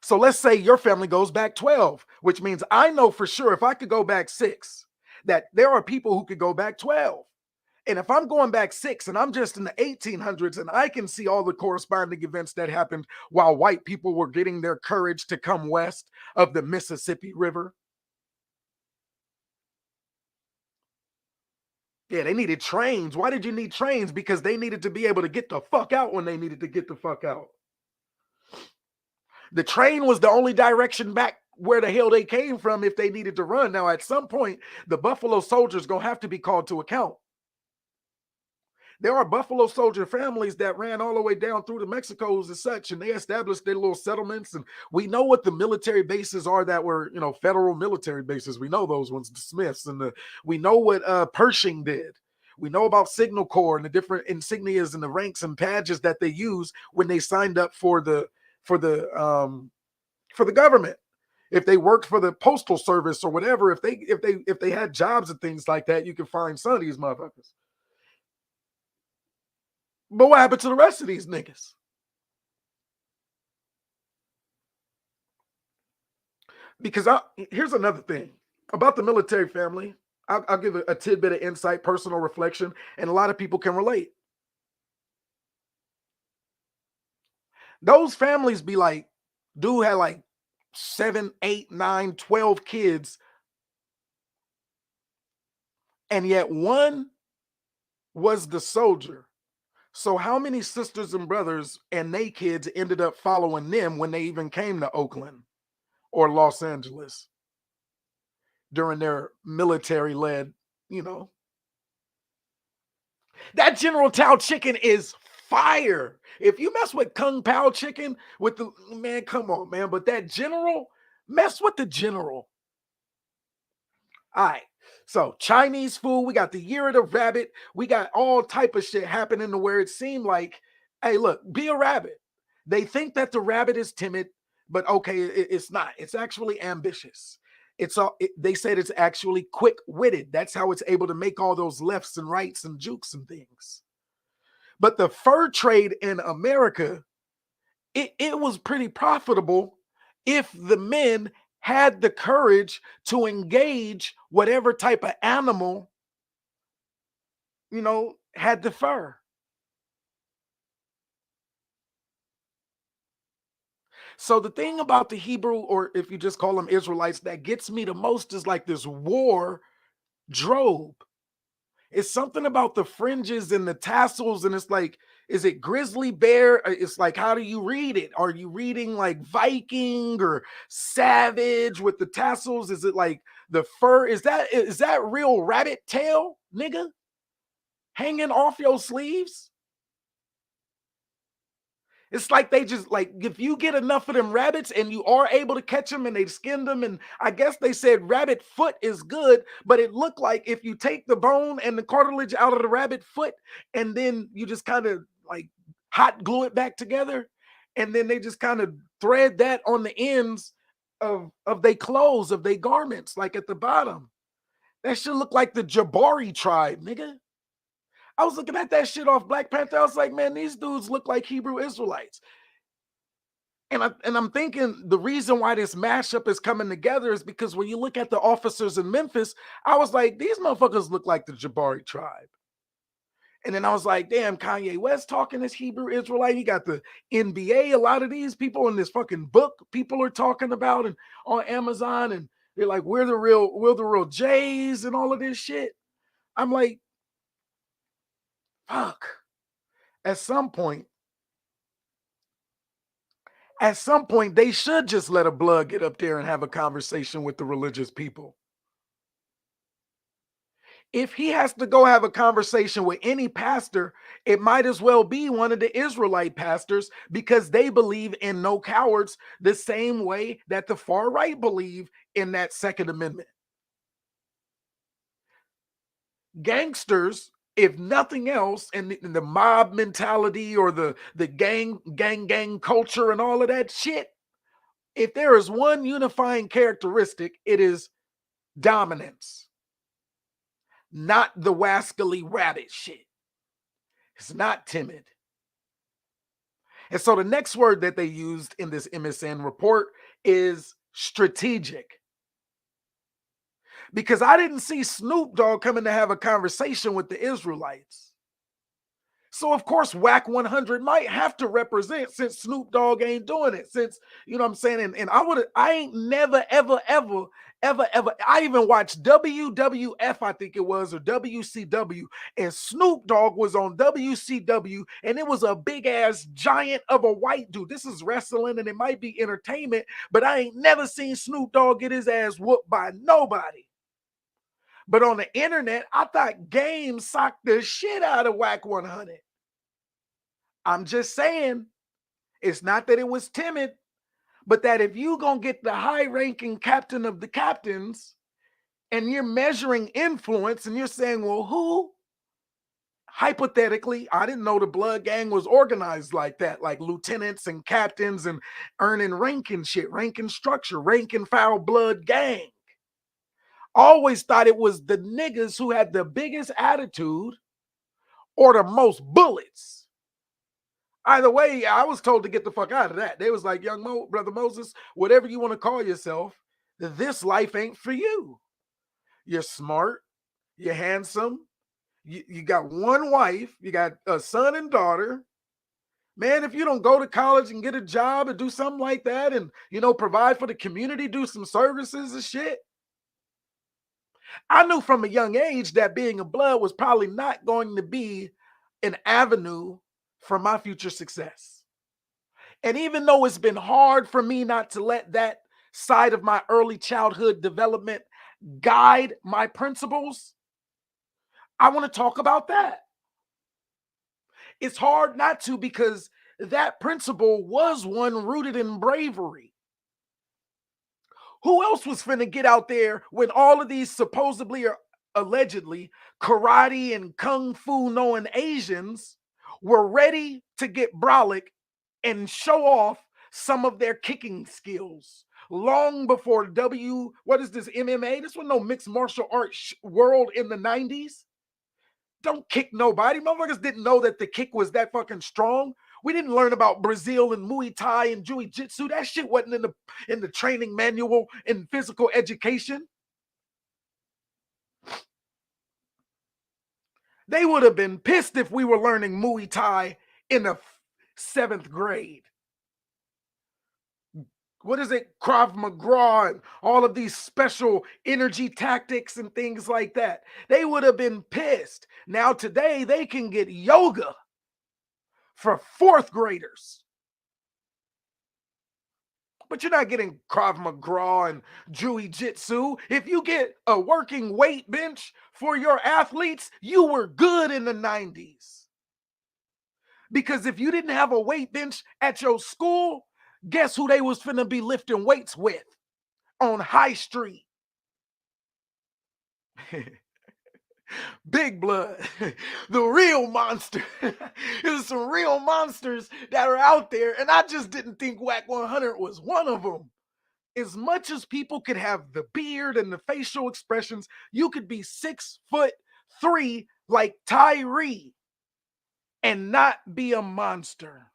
So let's say your family goes back 12, which means I know for sure if I could go back 6, that there are people who could go back 12. And if I'm going back 6 and I'm just in the 1800s and I can see all the corresponding events that happened while white people were getting their courage to come west of the Mississippi River. Yeah, they needed trains. Why did you need trains? Because they needed to be able to get the fuck out when they needed to get the fuck out. The train was the only direction back where the hell they came from if they needed to run. Now, at some point, the Buffalo Soldiers gonna have to be called to account. There are Buffalo Soldier families that ran all the way down through the Mexicos and such, and they established their little settlements. And we know what the military bases are that were, federal military bases. We know those ones, the Smiths, and we know what Pershing did. We know about Signal Corps and the different insignias and the ranks and badges that they use when they signed up for the government. If they worked for the postal service or whatever, if they had jobs and things like that, you can find some of these motherfuckers. But what happened to the rest of these niggas? Because here's another thing about the military family. I'll give a tidbit of insight, personal reflection, and a lot of people can relate. Those families be like, dude had like 7, 8, 9, 12 kids, and yet one was the soldier. So how many sisters and brothers and they kids ended up following them when they even came to Oakland or Los Angeles during their military led, you know? That General Tao chicken is fire. If you mess with Kung Pao chicken with the man, come on, man. But that general, mess with the general. All right. So Chinese food, we got the year of the rabbit. We got all type of shit happening to where it seemed like, hey, look, be a rabbit. They think that the rabbit is timid, but okay, it's not. It's actually ambitious. They said it's actually quick-witted. That's how it's able to make all those lefts and rights and jukes and things. But the fur trade in America, it was pretty profitable if the men had the courage to engage whatever type of animal, had the fur. So the thing about the Hebrew, or if you just call them Israelites, that gets me the most is like this war drobe. It's something about the fringes and the tassels, and it's like, is it grizzly bear? It's like, how do you read it? Are you reading like Viking or savage with the tassels? Is it like the fur? Is that real rabbit tail, nigga? Hanging off your sleeves? It's like they just like if you get enough of them rabbits and you are able to catch them and they skinned them, and I guess they said rabbit foot is good, but it looked like if you take the bone and the cartilage out of the rabbit foot and then you just kind of like hot glue it back together, and then they just kind of thread that on the ends of their clothes, of their garments, like at the bottom. That should look like the Jabari tribe, nigga. I was looking at that shit off Black Panther. I was like, man, these dudes look like Hebrew Israelites. And I'm thinking the reason why this mashup is coming together is because when you look at the officers in Memphis, I was like, these motherfuckers look like the Jabari tribe. And then I was like, damn, Kanye West talking as Hebrew Israelite. He got the NBA. A lot of these people in this fucking book, people are talking about and on Amazon, and they're like, we're the real Jays and all of this shit. I'm like, fuck. At some point, they should just let a blood get up there and have a conversation with the religious people. If he has to go have a conversation with any pastor, it might as well be one of the Israelite pastors, because they believe in no cowards the same way that the far right believe in that Second Amendment. Gangsters, if nothing else, and the mob mentality or the gang culture and all of that shit, if there is one unifying characteristic, it is dominance, not the wascally rabbit shit. It's not timid. And so the next word that they used in this MSN report is strategic. Because I didn't see Snoop Dogg coming to have a conversation with the Israelites. So of course, WAC 100 might have to represent, since Snoop Dogg ain't doing it. Since, you know what I'm saying? And I ain't never, ever. I even watched WWF, I think it was, or WCW, and Snoop Dogg was on WCW, and it was a big ass giant of a white dude. This is wrestling and it might be entertainment, but I ain't never seen Snoop Dogg get his ass whooped by nobody. But on the internet, I thought Game socked the shit out of WAC 100. I'm just saying, it's not that it was timid, but that if you gonna get the high-ranking captain of the captains and you're measuring influence and you're saying, well, who? Hypothetically, I didn't know the blood gang was organized like that, like lieutenants and captains and earning rank and shit, rank and structure, rank and file blood gang. Always thought it was the niggas who had the biggest attitude or the most bullets. Either way, I was told to get the fuck out of that. They was like, young brother Moses, whatever you want to call yourself, this life ain't for you. You're smart, you're handsome, you got one wife, you got a son and daughter. Man, if you don't go to college and get a job and do something like that and, provide for the community, do some services and shit, I knew from a young age that being a blood was probably not going to be an avenue for my future success. And even though it's been hard for me not to let that side of my early childhood development guide my principles, I want to talk about that. It's hard not to, because that principle was one rooted in bravery. Who else was finna get out there when all of these supposedly or allegedly karate and kung fu knowing Asians were ready to get brolic and show off some of their kicking skills long before what is this, MMA? This was no mixed martial arts world in the 90s. Don't kick nobody. Motherfuckers didn't know that the kick was that fucking strong. We didn't learn about Brazil and Muay Thai and Jiu-Jitsu. That shit wasn't in the training manual in physical education. They would have been pissed if we were learning Muay Thai in the 7th grade. What is it? Krav Maga and all of these special energy tactics and things like that. They would have been pissed. Now today they can get yoga for 4th graders. But you're not getting Krav Maga and Jiu-Jitsu. If you get a working weight bench for your athletes, you were good in the 90s. Because if you didn't have a weight bench at your school, guess who they was finna be lifting weights with on High Street? Big Blood, the real monster. There's some real monsters that are out there, and I just didn't think Whack 100 was one of them. As much as people could have the beard and the facial expressions, you could be 6'3" like Tyree and not be a monster.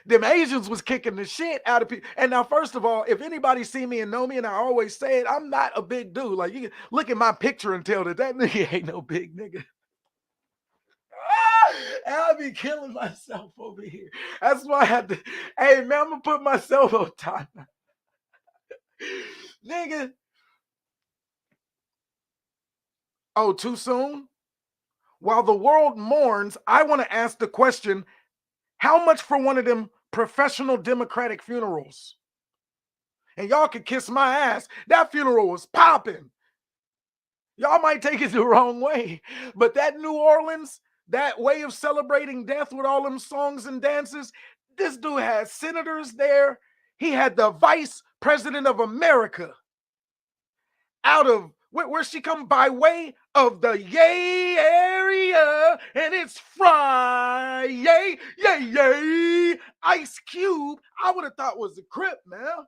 Them Asians was kicking the shit out of people. And now, first of all, if anybody see me and know me, and I always say it, I'm not a big dude. Like, you can look at my picture and tell that nigga ain't no big nigga. And I'll be killing myself over here. That's why I had to, hey man, I'm gonna put myself on time. Nigga. Oh, too soon? While the world mourns, I want to ask the question, how much for one of them professional Democratic funerals? And y'all can kiss my ass. That funeral was popping. Y'all might take it the wrong way, but that New Orleans, that way of celebrating death with all them songs and dances, this dude had senators there. He had the vice president of America out of where she come by way of the Yay area, and it's Friyay, yay, yay. Ice Cube, I would have thought was a Crip, man.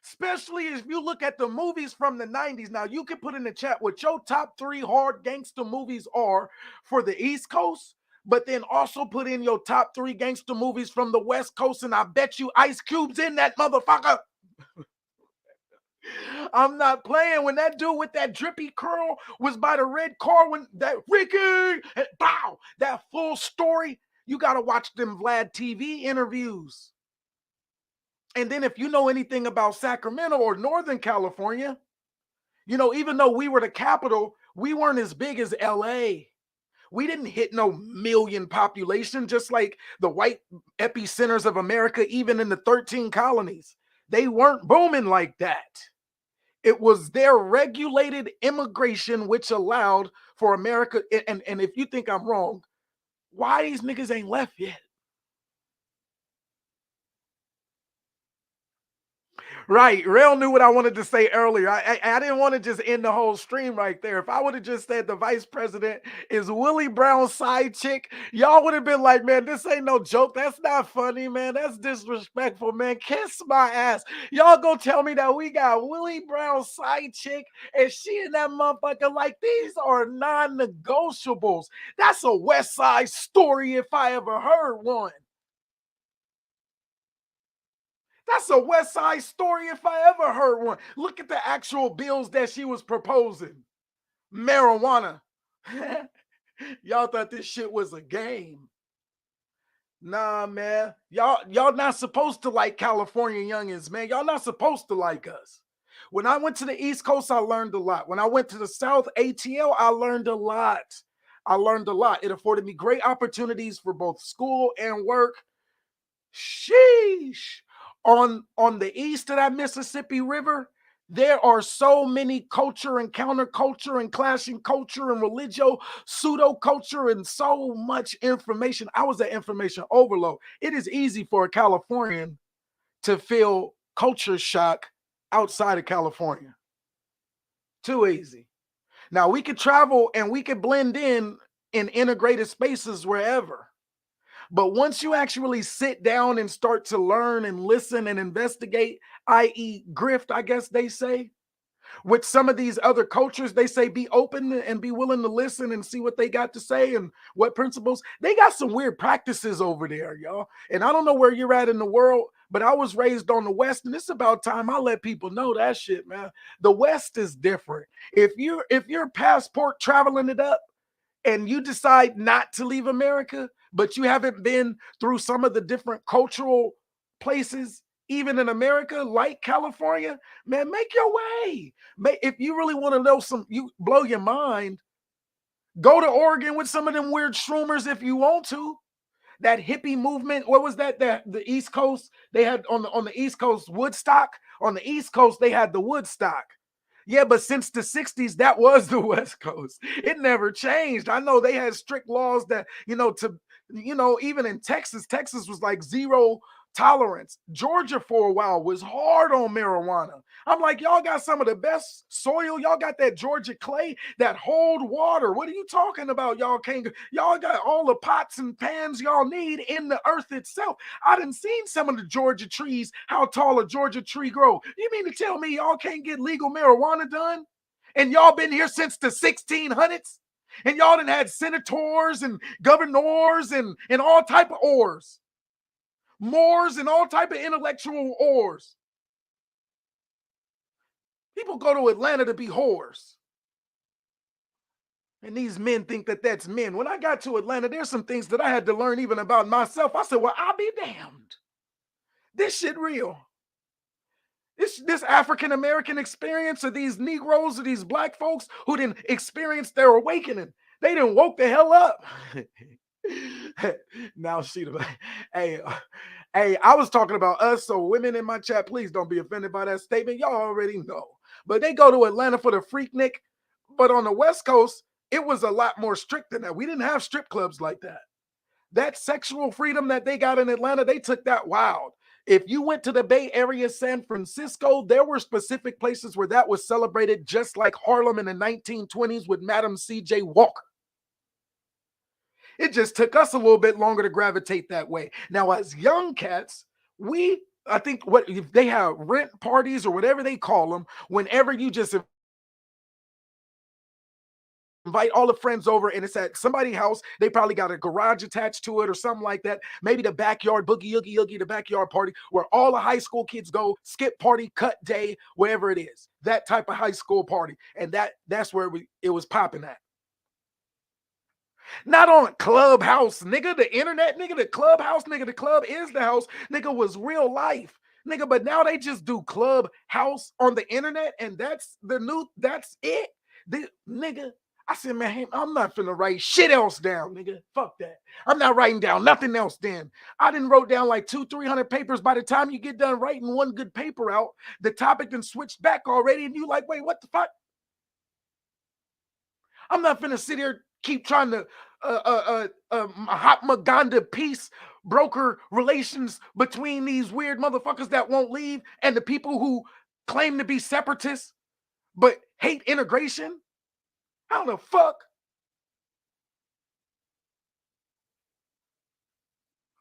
Especially if you look at the movies from the 90s. Now, you can put in the chat what your top 3 hard gangster movies are for the East Coast, but then also put in your top 3 gangster movies from the West Coast, and I bet you Ice Cube's in that motherfucker. I'm not playing. When that dude with that drippy curl was by the red car, when that Ricky, and bow, that full story, you got to watch them Vlad TV interviews. And then if you know anything about Sacramento or Northern California, you know, even though we were the capital, we weren't as big as LA. We didn't hit no million population, just like the white epicenters of America, even in the 13 colonies. They weren't booming like that. It was their regulated immigration which allowed for America. And if you think I'm wrong, why these niggas ain't left yet? Right. Rail knew what I wanted to say earlier. I didn't want to just end the whole stream right there. If I would have just said the vice president is Willie Brown's side chick, y'all would have been like, man, this ain't no joke. That's not funny, man. That's disrespectful, man. Kiss my ass. Y'all gonna tell me that we got Willie Brown's side chick and she and that motherfucker, like, these are non-negotiables. That's a West Side Story if I ever heard one. That's a West Side Story if I ever heard one. Look at the actual bills that she was proposing. Marijuana. Y'all thought this shit was a game. Nah, man. Y'all not supposed to like California youngins, man. Y'all not supposed to like us. When I went to the East Coast, I learned a lot. When I went to the South, ATL, I learned a lot. I learned a lot. It afforded me great opportunities for both school and work. Sheesh. On the east of that Mississippi River, there are so many culture and counterculture and clashing culture and religio pseudo culture and so much information. I was at information overload. It is easy for a Californian to feel culture shock outside of California. Too easy. Now we could travel and we could blend in integrated spaces wherever. But once you actually sit down and start to learn and listen and investigate, i.e., grift, I guess they say, with some of these other cultures, they say be open and be willing to listen and see what they got to say and what principles. They got some weird practices over there, y'all. And I don't know where you're at in the world, but I was raised on the West, and it's about time I let people know that shit, man. The West is different. If you're passport traveling it up, and you decide not to leave America, but you haven't been through some of the different cultural places, even in America, like California, man, make your way. If you really want to know you blow your mind, go to Oregon with some of them weird shroomers if you want to. That hippie movement, what was that? The East Coast, they had on the East Coast Woodstock. On the East Coast, they had the Woodstock. Yeah, but since the 60s, that was the West Coast. It never changed. I know they had strict laws that, even in Texas, Texas was like zero tolerance. Georgia for a while was hard on marijuana. I'm like, y'all got some of the best soil. Y'all got that Georgia clay that hold water. What are you talking about? Y'all got all the pots and pans y'all need in the earth itself. I done seen some of the Georgia trees, how tall a Georgia tree grow. You mean to tell me y'all can't get legal marijuana done? And y'all been here since the 1600s? And y'all done had senators and governors and all type of ors. Moors and all type of intellectual ors. People go to Atlanta to be whores. And these men think that that's men. When I got to Atlanta, there's some things that I had to learn even about myself. I said, well, I'll be damned. This shit real. This African American experience of these Negroes or these black folks who didn't experience their awakening. They didn't woke the hell up. Now hey, hey, I was talking about us, so women in my chat, please don't be offended by that statement. Y'all already know. But they go to Atlanta for the Freaknik. But on the West Coast, it was a lot more strict than that. We didn't have strip clubs like that. That sexual freedom that they got in Atlanta, they took that wild. If you went to the Bay Area, San Francisco, there were specific places where that was celebrated, just like Harlem in the 1920s with Madam C.J. Walker. It just took us a little bit longer to gravitate that way. Now, as young cats, I think what if they have rent parties or whatever they call them, whenever you just invite all the friends over and it's at somebody's house, they probably got a garage attached to it or something like that. Maybe the backyard boogie oogie oogie, the backyard party where all the high school kids go, skip party, cut day, wherever it is. That type of high school party. And that's where it was popping at. Not on Clubhouse, nigga. The internet, nigga. The Clubhouse, nigga. The club is the house, nigga. Was real life, nigga. But now they just do Clubhouse on the internet, and that's it. Nigga, I said, man, I'm not finna write shit else down, nigga. Fuck that. I'm not writing down nothing else then. I didn't wrote down like 200-300 papers. By the time you get done writing one good paper out, the topic then switched back already, and you like, wait, what the fuck? I'm not finna sit here keep trying to Mahatma Gandhi peace broker relations between these weird motherfuckers that won't leave and the people who claim to be separatists but hate integration. How the fuck?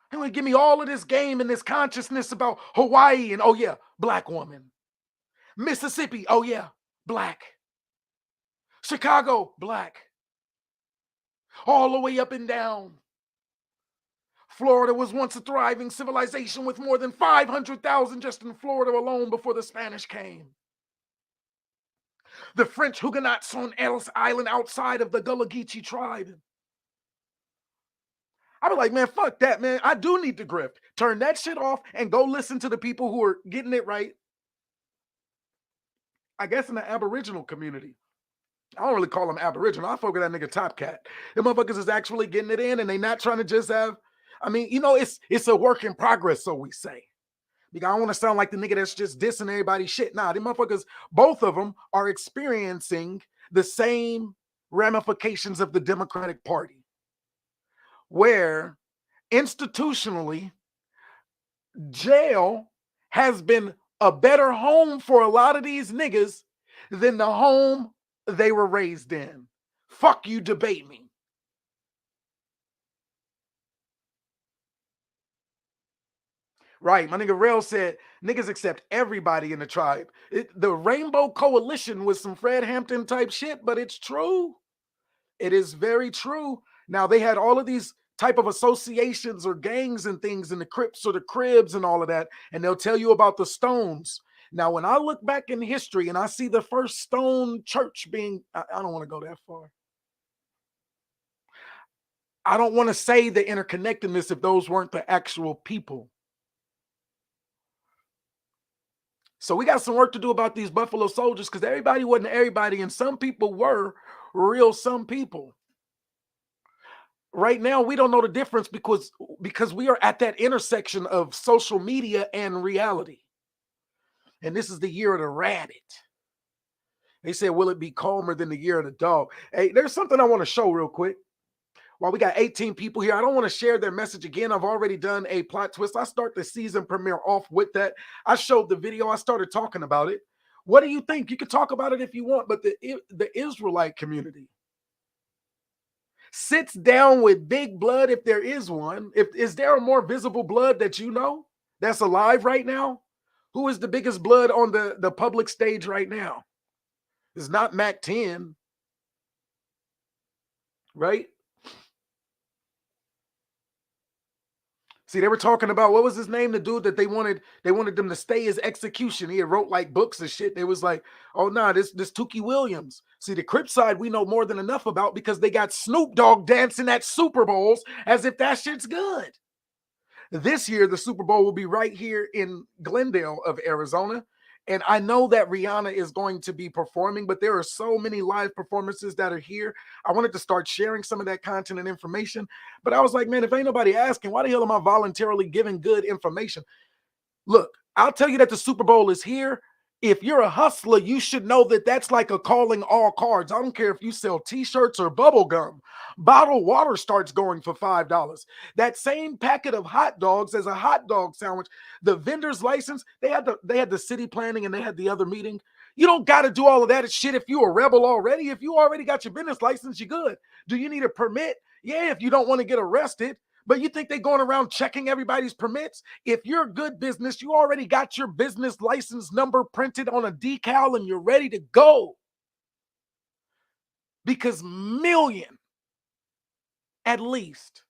They want to give me all of this game and this consciousness about Hawaii and, oh yeah, black woman. Mississippi, oh yeah, black. Chicago, black. All the way up and down. Florida was once a thriving civilization with more than 500,000 just in Florida alone before the Spanish came. The French Huguenots on Ellis Island outside of the Gullah Geechee tribe. I be like, man, fuck that, man. I do need to grift. Turn that shit off and go listen to the people who are getting it right. I guess in the Aboriginal community. I don't really call them Aboriginal. I fuck with that nigga Top Cat. The motherfuckers is actually getting it in and they not trying to just have, I mean, it's a work in progress, so we say. Because I don't want to sound like the nigga that's just dissing everybody's shit. Nah, the motherfuckers, both of them are experiencing the same ramifications of the Democratic Party. Where institutionally, jail has been a better home for a lot of these niggas than the home they were raised in. Fuck you, debate me. Right, my nigga Rail said niggas accept everybody in the tribe. The Rainbow Coalition was some Fred Hampton type shit, but it's true. It is very true. Now they had all of these type of associations or gangs and things in the Crips or the Cribs and all of that, and they'll tell you about the Stones. Now, when I look back in history and I see the first Stone church being, I don't want to go that far. I don't want to say the interconnectedness if those weren't the actual people. So we got some work to do about these Buffalo Soldiers because everybody wasn't everybody, and some people were real some people. Right now, we don't know the difference because we are at that intersection of social media and reality. And this is the year of the rabbit. They said, will it be calmer than the year of the dog? Hey, there's something I want to show real quick. While we got 18 people here, I don't want to share their message again. I've already done a plot twist. I start the season premiere off with that. I showed the video. I started talking about it. What do you think? You can talk about it if you want, but the Israelite community sits down with big blood, if there is one. Is there a more visible blood that you know that's alive right now? Who is the biggest blood on the public stage right now? It's not Mac 10, right? See, they were talking about, what was his name? The dude that they wanted them to stay his execution. He had wrote like books and shit. They was like, oh nah, this Tukey Williams. See, the Crip side we know more than enough about because they got Snoop Dogg dancing at Super Bowls as if that shit's good. This year, the Super Bowl will be right here in Glendale of Arizona. And I know that Rihanna is going to be performing, but there are so many live performances that are here. I wanted to start sharing some of that content and information, but I was like, man, if ain't nobody asking, why the hell am I voluntarily giving good information? Look, I'll tell you that the Super Bowl is here. If you're a hustler, you should know that that's like a calling all cards. I don't care if you sell t-shirts or bubble gum. Bottled water starts going for $5. That same packet of hot dogs as a hot dog sandwich, the vendor's license, they had the city planning and they had the other meeting. You don't got to do all of that shit if you're a rebel already. If you already got your business license, you're good. Do you need a permit? Yeah, if you don't want to get arrested. But you think they're going around checking everybody's permits? If you're a good business, you already got your business license number printed on a decal and you're ready to go. Because million, at least,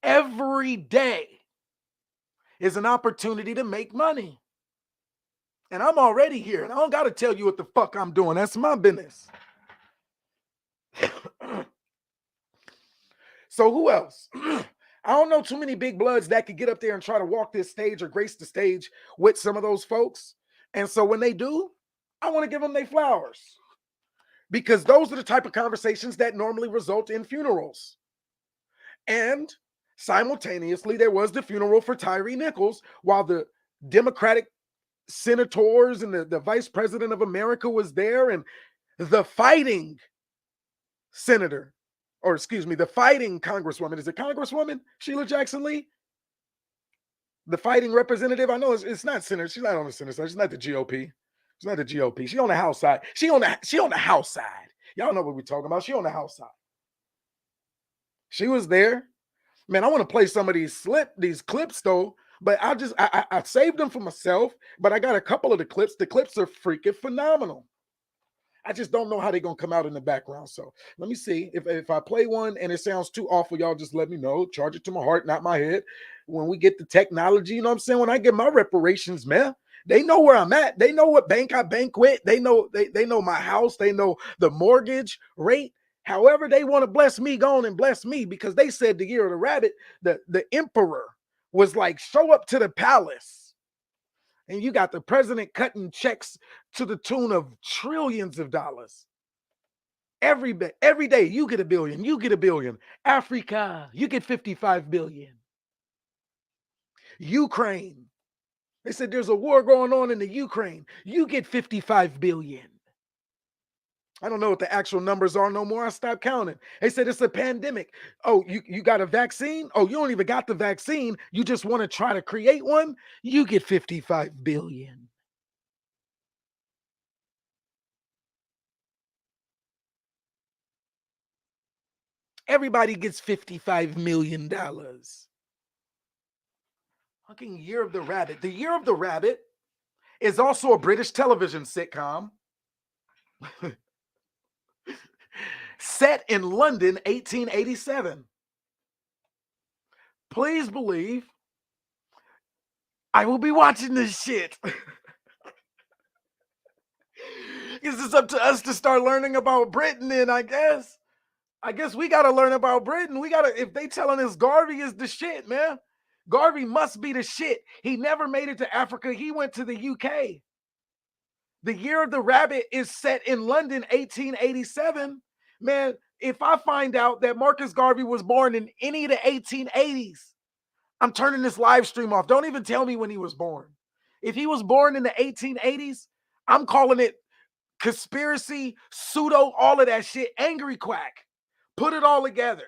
every day is an opportunity to make money. And I'm already here, and I don't got to tell you what the fuck I'm doing. That's my business. So who else? I don't know too many big bloods that could get up there and try to walk this stage or grace the stage with some of those folks. And so when they do, I want to give them their flowers, because those are the type of conversations that normally result in funerals. And simultaneously, there was the funeral for Tyree Nichols while the Democratic senators and the vice president of America was there, and the fighting senator, or excuse me, the fighting congresswoman. Is it Congresswoman Sheila Jackson Lee? The fighting representative. I know it's not senator. She's not on the Senate side. She's not the GOP. She's not the GOP. She on the House side. She on the House side. Y'all know what we're talking about. She on the House side. She was there. Man, I want to play some of these clips though, but I saved them for myself, but I got a couple of the clips. The clips are freaking phenomenal. I just don't know how they're going to come out in the background. So let me see. If I play one and it sounds too awful, y'all just let me know. Charge it to my heart, not my head. When we get the technology, you know what I'm saying? When I get my reparations, man, they know where I'm at. They know what bank I bank with. They know my house. They know the mortgage rate. However they want to bless me, go on and bless me, because they said the year of the rabbit, the emperor was like, show up to the palace. And you got the president cutting checks to the tune of trillions of dollars. Every day, you get $1 billion, you get $1 billion. Africa, you get 55 billion. Ukraine, they said there's a war going on in the Ukraine. You get 55 billion. I don't know what the actual numbers are no more. I stopped counting. They said it's a pandemic. Oh, you got a vaccine? Oh, you don't even got the vaccine. You just want to try to create one? You get 55 billion. Everybody gets $55 million. Fucking Year of the Rabbit. The Year of the Rabbit is also a British television sitcom. Set in London, 1887. Please believe I will be watching this shit. Is this up to us to start learning about Britain? Then I guess we got to learn about Britain. If they telling us Garvey is the shit, man. Garvey must be the shit. He never made it to Africa. He went to the UK. The Year of the Rabbit is set in London, 1887. Man, if I find out that Marcus Garvey was born in any of the 1880s, I'm turning this live stream off. Don't even tell me when he was born. If he was born in the 1880s, I'm calling it conspiracy, pseudo, all of that shit, angry quack. Put it all together.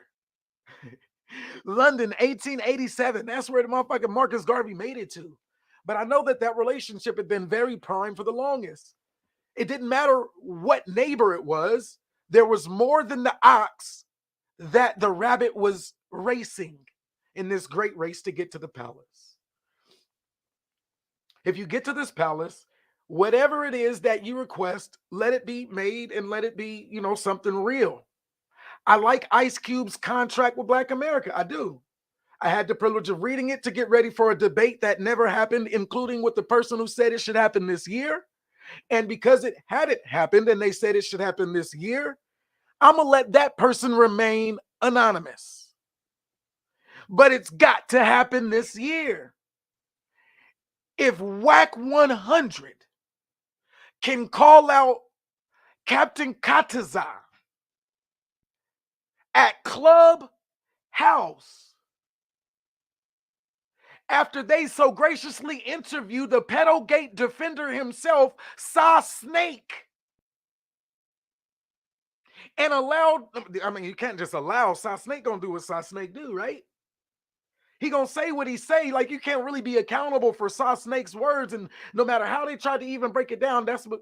London, 1887. That's where the motherfucking Marcus Garvey made it to. But I know that relationship had been very prime for the longest. It didn't matter what neighbor it was. There was more than the ox that the rabbit was racing in this great race to get to the palace. If you get to this palace, whatever it is that you request, let it be made and let it be, something real. I like Ice Cube's contract with Black America. I do. I had the privilege of reading it to get ready for a debate that never happened, including with the person who said it should happen this year. And because it hadn't happened and they said it should happen this year, I'm going to let that person remain anonymous. But it's got to happen this year. If WAC 100 can call out Captain Kataza at Club House after they so graciously interviewed the pedogate defender himself, Saw Snake, and allowed, you can't just allow Saw Snake gonna do what Saw Snake do, right? He gonna say what he say. Like, you can't really be accountable for Saw Snake's words, and no matter how they try to even break it down, that's what,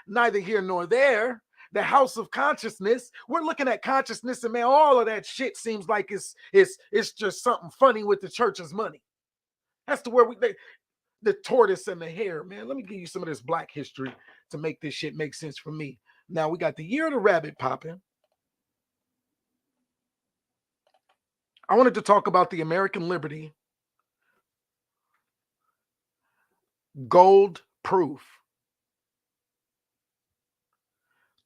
neither here nor there. The House of Consciousness, we're looking at consciousness, and man, all of that shit seems like it's just something funny with the church's money. That's the tortoise and the hare, man. Let me give you some of this Black history to make this shit make sense for me. Now we got the year of the rabbit popping. I wanted to talk about the American Liberty gold proof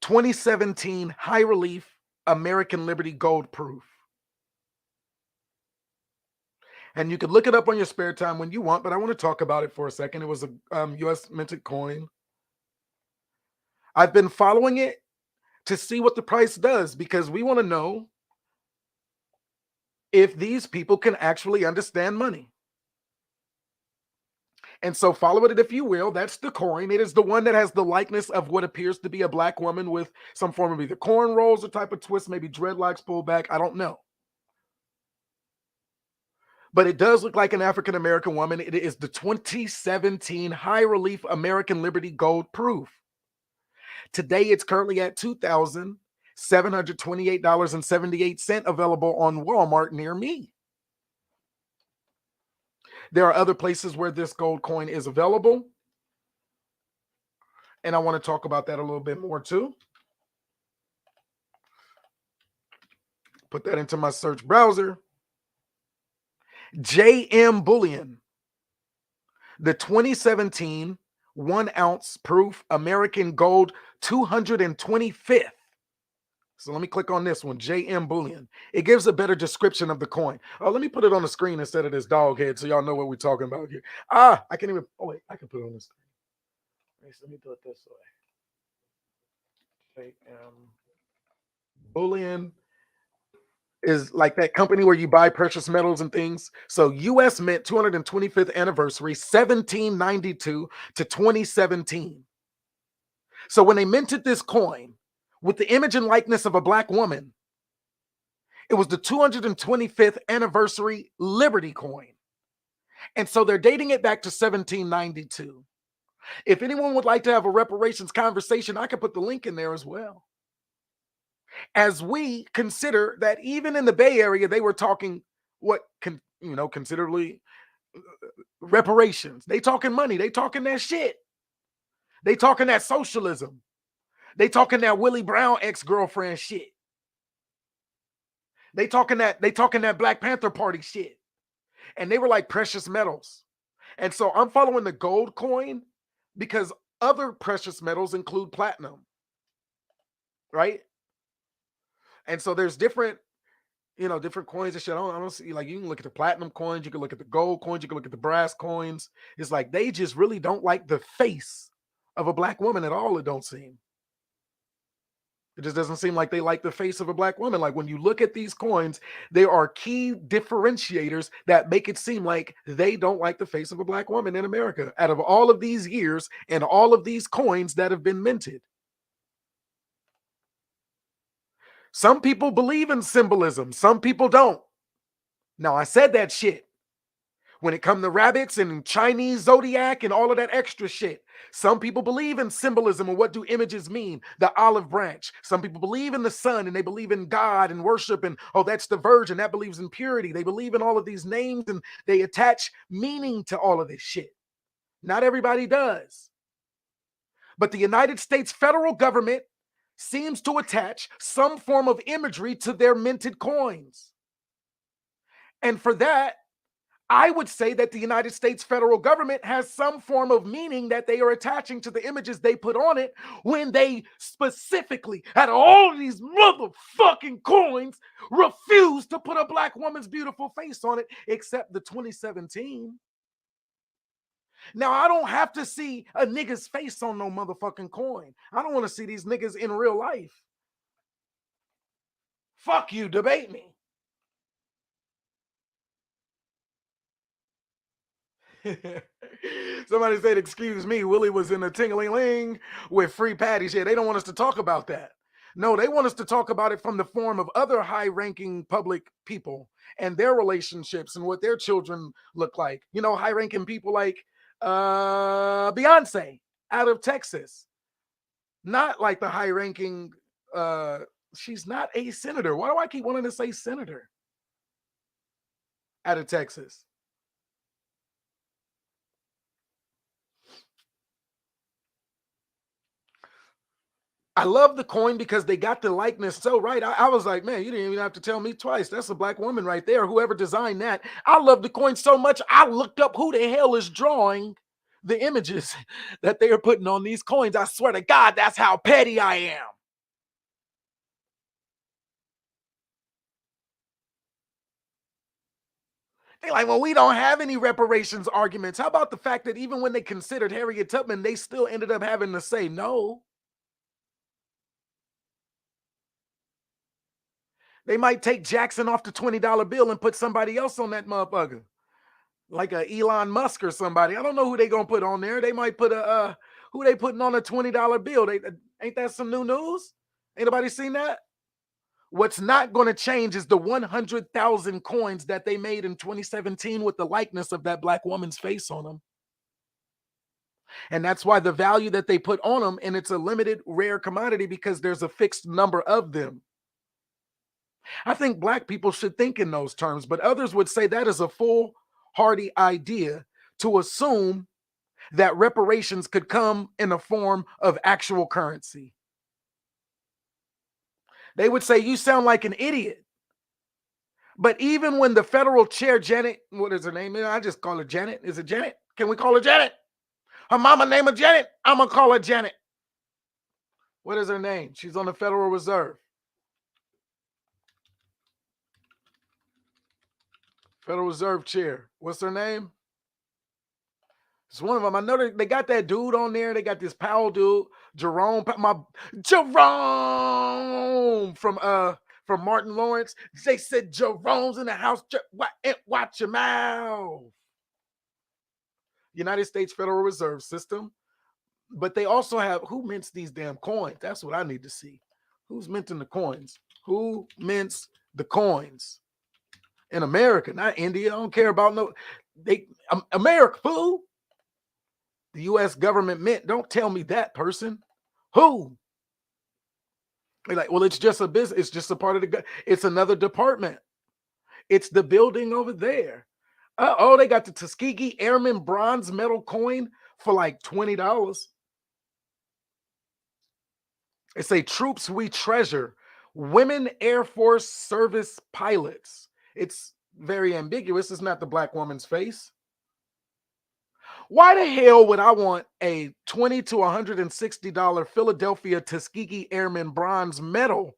2017 high relief American Liberty gold proof. And you could look it up on your spare time when you want, but I want to talk about it for a second. It was a U.S. minted coin. I've been following it to see what the price does, because we want to know if these people can actually understand money. And so follow it if you will. That's the coin. It is the one that has the likeness of what appears to be a Black woman with some form of either cornrows or type of twist, maybe dreadlocks pulled back. I don't know. But it does look like an African-American woman. It is the 2017 high relief American Liberty gold proof. Today, it's currently at $2,728.78 available on Walmart near me. There are other places where this gold coin is available, and I want to talk about that a little bit more too. Put that into my search browser. JM Bullion, the 2017 1 ounce proof American gold 225th. So let me click on this one, JM Bullion. It gives a better description of the coin. Oh, let me put it on the screen instead of this dog head so y'all know what we're talking about here. I can't even, oh wait, I can put it on the screen. Let me do it this way. JM Bullion is like that company where you buy precious metals and things. So U.S. Mint 225th anniversary, 1792 to 2017. So when they minted this coin with the image and likeness of a Black woman, it was the 225th anniversary Liberty coin. And so they're dating it back to 1792. If anyone would like to have a reparations conversation, I could put the link in there as well. As we consider that even in the Bay Area, they were talking considerably reparations. They talking money. They talking that shit. They talking that socialism. They talking that Willie Brown ex-girlfriend shit. They talking that Black Panther Party shit. And they were like precious metals. And so I'm following the gold coin because other precious metals include platinum. Right? And so there's different coins and shit. I don't see, like, you can look at the platinum coins, you can look at the gold coins, you can look at the brass coins. It's like they just really don't like the face of a Black woman at all, it don't seem. It just doesn't seem like they like the face of a black woman. Like when you look at these coins, there are key differentiators that make it seem like they don't like the face of a black woman in America out of all of these years and all of these coins that have been minted. Some people believe in symbolism, some people don't. Now, I said that shit. When it comes to rabbits and Chinese zodiac and all of that extra shit. Some people believe in symbolism and what do images mean? The olive branch. Some people believe in the sun and they believe in God and worship and oh, that's the virgin. That believes in purity. They believe in all of these names and they attach meaning to all of this shit. Not everybody does. But the United States federal government seems to attach some form of imagery to their minted coins. And for that, I would say that the United States federal government has some form of meaning that they are attaching to the images they put on it when they specifically, out of all of these motherfucking coins, refuse to put a black woman's beautiful face on it, except the 2017. Now, I don't have to see a nigga's face on no motherfucking coin. I don't want to see these niggas in real life. Fuck you, debate me. Somebody said, excuse me, Willie was in a ting-a-ling-ling with free patties. Yeah, they don't want us to talk about that. No, they want us to talk about it from the form of other high-ranking public people and their relationships and what their children look like. You know, high-ranking people like Beyonce out of Texas. Not like the high-ranking, she's not a senator. Why do I keep wanting to say senator? Out of Texas. I love the coin because they got the likeness so right. I was like, man, you didn't even have to tell me twice. That's a black woman right there. Whoever designed that. I love the coin so much. I looked up who the hell is drawing the images that they are putting on these coins. I swear to God, that's how petty I am. They're like, well, we don't have any reparations arguments. How about the fact that even when they considered Harriet Tubman, they still ended up having to say no? They might take Jackson off the $20 bill and put somebody else on that motherfucker. Like a Elon Musk or somebody. I don't know who they gonna put on there. They might put a who they putting on a $20 bill. They ain't that some new news? Anybody seen that? What's not going to change is the 100,000 coins that they made in 2017 with the likeness of that black woman's face on them. And that's why the value that they put on them, and it's a limited, rare commodity because there's a fixed number of them. I think black people should think in those terms, but others would say that is a foolhardy idea to assume that reparations could come in the form of actual currency. They would say, you sound like an idiot. But even when the federal chair, Janet, what is her name? I just call her Janet. Is it Janet? Can we call her Janet? Her mama name her Janet. I'm going to call her Janet. What is her name? She's on the Federal Reserve. Federal Reserve chair. What's her name? It's one of them. I know they got that dude on there. They got this Powell dude, Jerome from Martin Lawrence. They said Jerome's in the house. Watch your mouth. United States Federal Reserve System. But they also have who mints these damn coins. That's what I need to see. Who's minting the coins? Who mints the coins? In America, not India. I don't care about no. America, fool. The U.S. government mint. Don't tell me that person. Who? They're like, well, it's just a business. It's just a part of it's another department. It's the building over there. Oh, they got the Tuskegee Airman bronze medal coin for like $20. They say troops we treasure. Women Air Force service pilots. It's very ambiguous. It's not the black woman's face. Why the hell would I want a $20 to $160 Philadelphia Tuskegee Airman bronze medal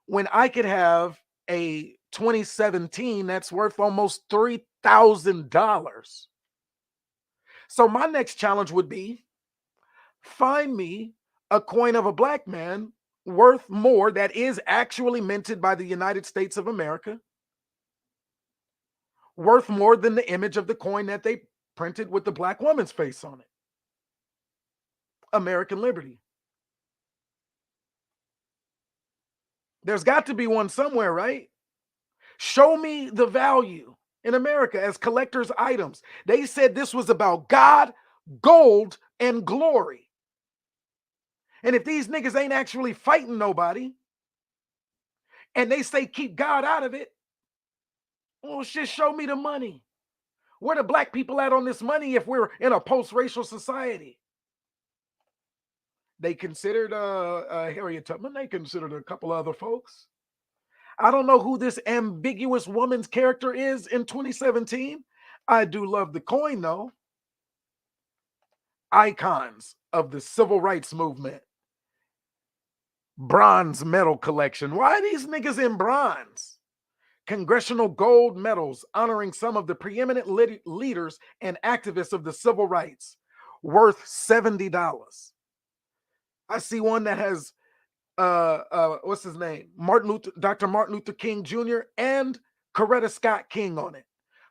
when I could have a 2017 that's worth almost $3,000? So my next challenge would be find me a coin of a black man worth more that is actually minted by the United States of America, worth more than the image of the coin that they printed with the black woman's face on it. American Liberty. There's got to be one somewhere, right? Show me the value in America as collector's items. They said this was about God, gold, and glory. And if these niggas ain't actually fighting nobody, and they say keep God out of it, well, shit, show me the money. Where the black people at on this money if we're in a post-racial society? They considered Harriet Tubman. They considered a couple other folks. I don't know who this ambiguous woman's character is in 2017. I do love the coin, though. Icons of the civil rights movement. Bronze medal collection. Why are these niggas in bronze? Congressional gold medals honoring some of the preeminent leaders and activists of the civil rights, worth $70. I see one that has what's his name? Dr. Martin Luther King Jr. and Coretta Scott King on it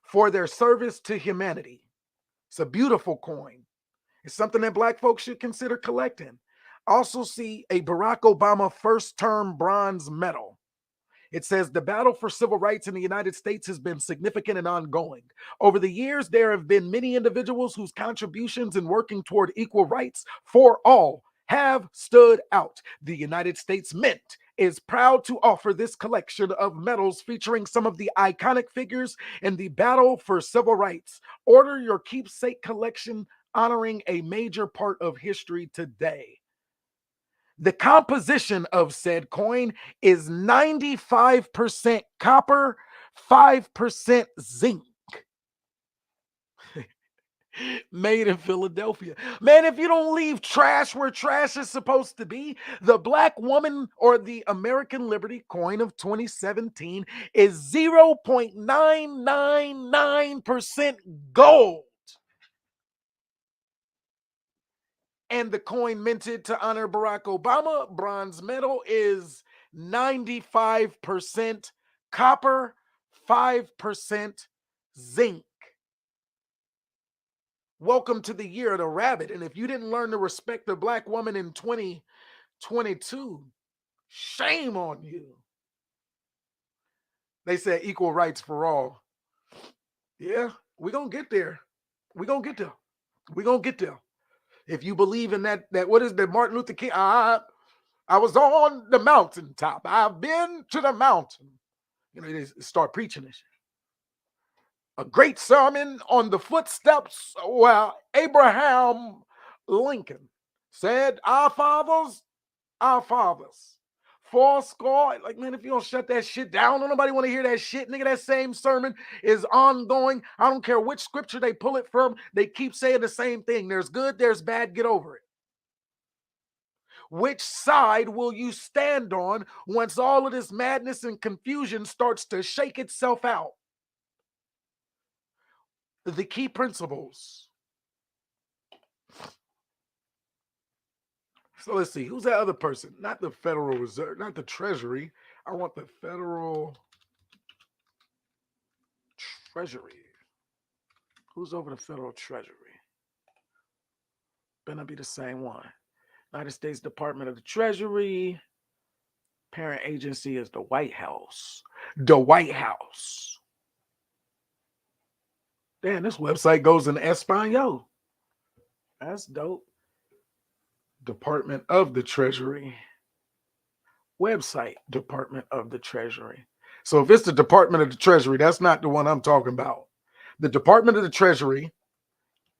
for their service to humanity. It's a beautiful coin. It's something that black folks should consider collecting. Also see a Barack Obama first term bronze medal. It says the battle for civil rights in the United States has been significant and ongoing. Over the years, there have been many individuals whose contributions in working toward equal rights for all have stood out. The United States Mint is proud to offer this collection of medals featuring some of the iconic figures in the battle for civil rights. Order your keepsake collection honoring a major part of history today. The composition of said coin is 95% copper, 5% zinc. Made in Philadelphia. Man, if you don't leave trash where trash is supposed to be, the black woman or the American Liberty coin of 2017 is 0.999% gold. And the coin minted to honor Barack Obama, bronze medal, is 95% copper, 5% zinc. Welcome to the year of the rabbit. And if you didn't learn to respect the black woman in 2022, shame on you. They said equal rights for all. Yeah, we're going to get there. We're going to get there. We're going to get there. If you believe in that what is that Martin Luther King? I was on the mountaintop. I've been to the mountain. You know, they start preaching this shit. A great sermon on the footsteps where Abraham Lincoln said, our fathers, fourscore. Like, man, if you don't shut that shit down, don't nobody want to hear that shit. Nigga, that same sermon is ongoing. I don't care which scripture they pull it from. They keep saying the same thing. There's good, there's bad, get over it. Which side will you stand on once all of this madness and confusion starts to shake itself out? The key principles. So let's see. Who's that other person? Not the Federal Reserve, not the Treasury. I want the Federal Treasury. Who's over the Federal Treasury? Better be the same one. United States Department of the Treasury. Parent agency is the White House. The White House. Damn, this website goes in Espanol. That's dope. Department of the Treasury. Website, Department of the Treasury. So if it's the Department of the Treasury, that's not the one I'm talking about. The Department of the Treasury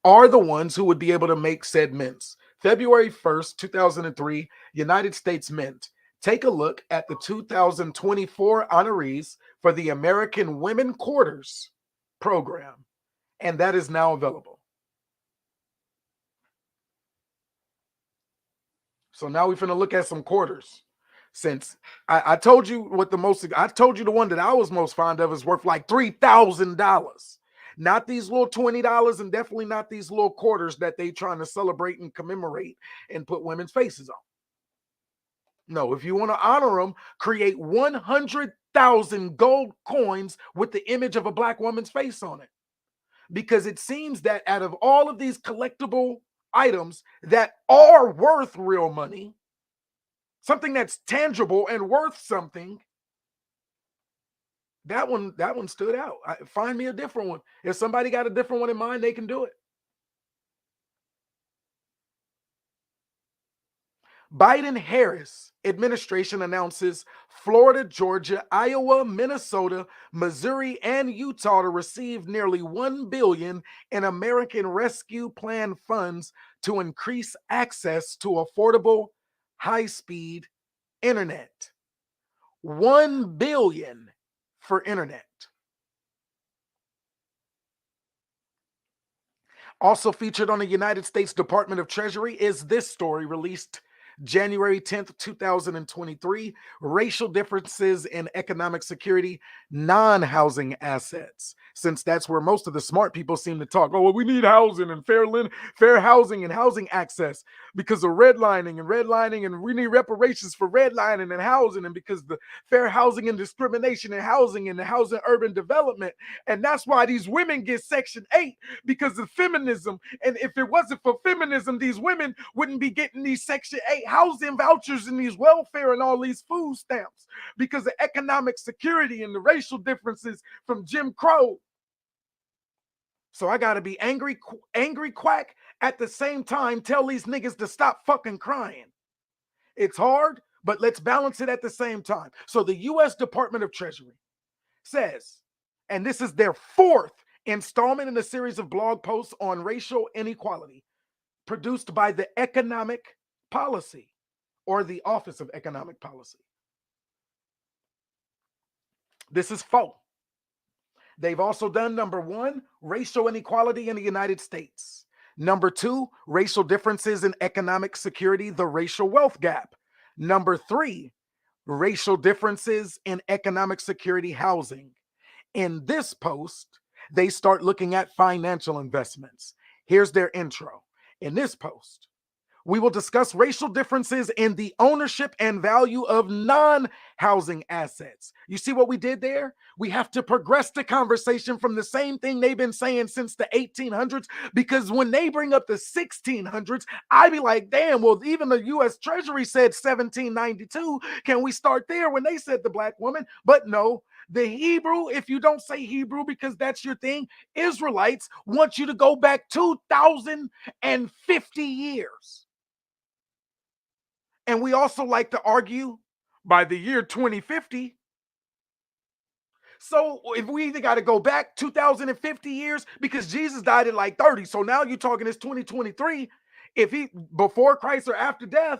are the ones who would be able to make said mints. February 1st, 2003, United States Mint. Take a look at the 2024 honorees for the American Women Quarters program, and that is now available. So now we're finna look at some quarters. Since I told you I told you the one that I was most fond of is worth like $3,000. Not these little $20 and definitely not these little quarters that they trying to celebrate and commemorate and put women's faces on. No, if you want to honor them, create 100,000 gold coins with the image of a black woman's face on it. Because it seems that out of all of these collectible items that are worth real money, something that's tangible and worth something, that one stood out. Find me a different one. If somebody got a different one in mind, they can do it. Biden-Harris administration announces Florida, Georgia, Iowa, Minnesota, Missouri, and Utah to receive nearly $1 billion in American Rescue Plan funds to increase access to affordable, high-speed internet. $1 billion for internet. Also featured on the United States Department of Treasury is this story released January 10th, 2023. Racial differences in economic security, non-housing assets. Since that's where most of the smart people seem to talk. Oh, well, we need housing and fair housing and housing access because of redlining, and we need reparations for redlining and housing, and because the fair housing and discrimination in housing and the housing urban development. And that's why these women get Section 8 because of feminism. And if it wasn't for feminism, these women wouldn't be getting these Section 8 housing vouchers and these welfare and all these food stamps because of economic security and the racial differences from Jim Crow. So I gotta be angry quack at the same time tell these niggas to stop fucking crying. It's hard, but let's balance it at the same time. So the U.S. Department of Treasury says, and this is their fourth installment in a series of blog posts on racial inequality produced by the Economic Policy or the Office of Economic Policy. This is faux. They've also done number one, racial inequality in the United States. Number two, racial differences in economic security, the racial wealth gap. Number three, racial differences in economic security housing. In this post, they start looking at financial investments. Here's their intro. In this post, we will discuss racial differences in the ownership and value of non-housing assets. You see what we did there? We have to progress the conversation from the same thing they've been saying since the 1800s, because when they bring up the 1600s, I be like, damn, well, even the U.S. Treasury said 1792. Can we start there when they said the black woman? But no, the Hebrew, if you don't say Hebrew because that's your thing, Israelites want you to go back 2,050 years. And we also like to argue by the year 2050. So if we either got to go back 2,050 years because Jesus died at like 30. So now you're talking it's 2023. If he before Christ or after death,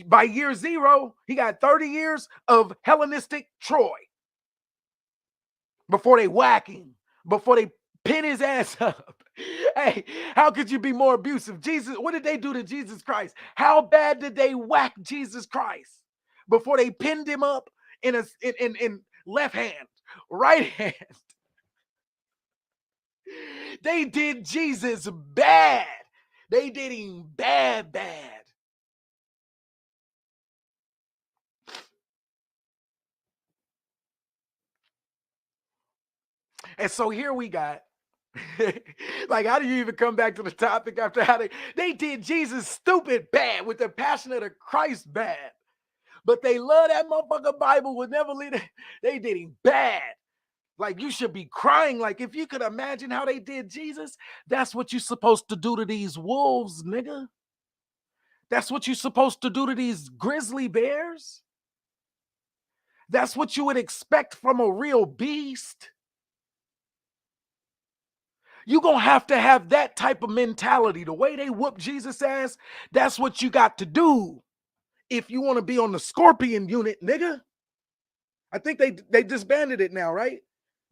by year zero, he got 30 years of Hellenistic Troy before they whack him, before they pin his ass up. Hey, how could you be more abusive? Jesus, what did they do to Jesus Christ? How bad did they whack Jesus Christ before they pinned him up in left hand, right hand? They did Jesus bad. They did him bad. And so here we got like, how do you even come back to the topic after how they did Jesus stupid bad with the Passion of the Christ bad, but they love that motherfucker Bible would never leave it. They did him bad. Like, you should be crying. Like, if you could imagine how they did Jesus, that's what you're supposed to do to these wolves, nigga. That's what you're supposed to do to these grizzly bears. That's what you would expect from a real beast. You're going to have that type of mentality. The way they whoop Jesus' ass, that's what you got to do if you want to be on the Scorpion unit, nigga. I think they disbanded it now, right?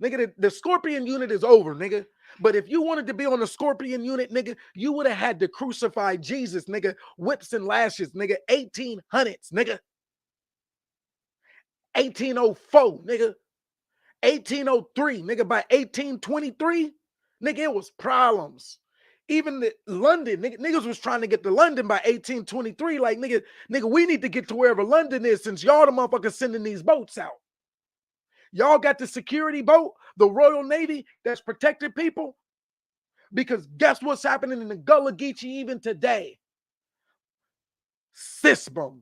Nigga, the Scorpion unit is over, nigga. But if you wanted to be on the Scorpion unit, nigga, you would have had to crucify Jesus, nigga. Whips and lashes, nigga. 1800s, nigga. 1804, nigga. 1803, nigga. By 1823, nigga, it was problems. Even the London, niggas was trying to get to London by 1823. Like, nigga, we need to get to wherever London is since y'all the motherfuckers sending these boats out. Y'all got the security boat, the Royal Navy that's protected people. Because guess what's happening in the Gullah Geechee even today? Sisbum,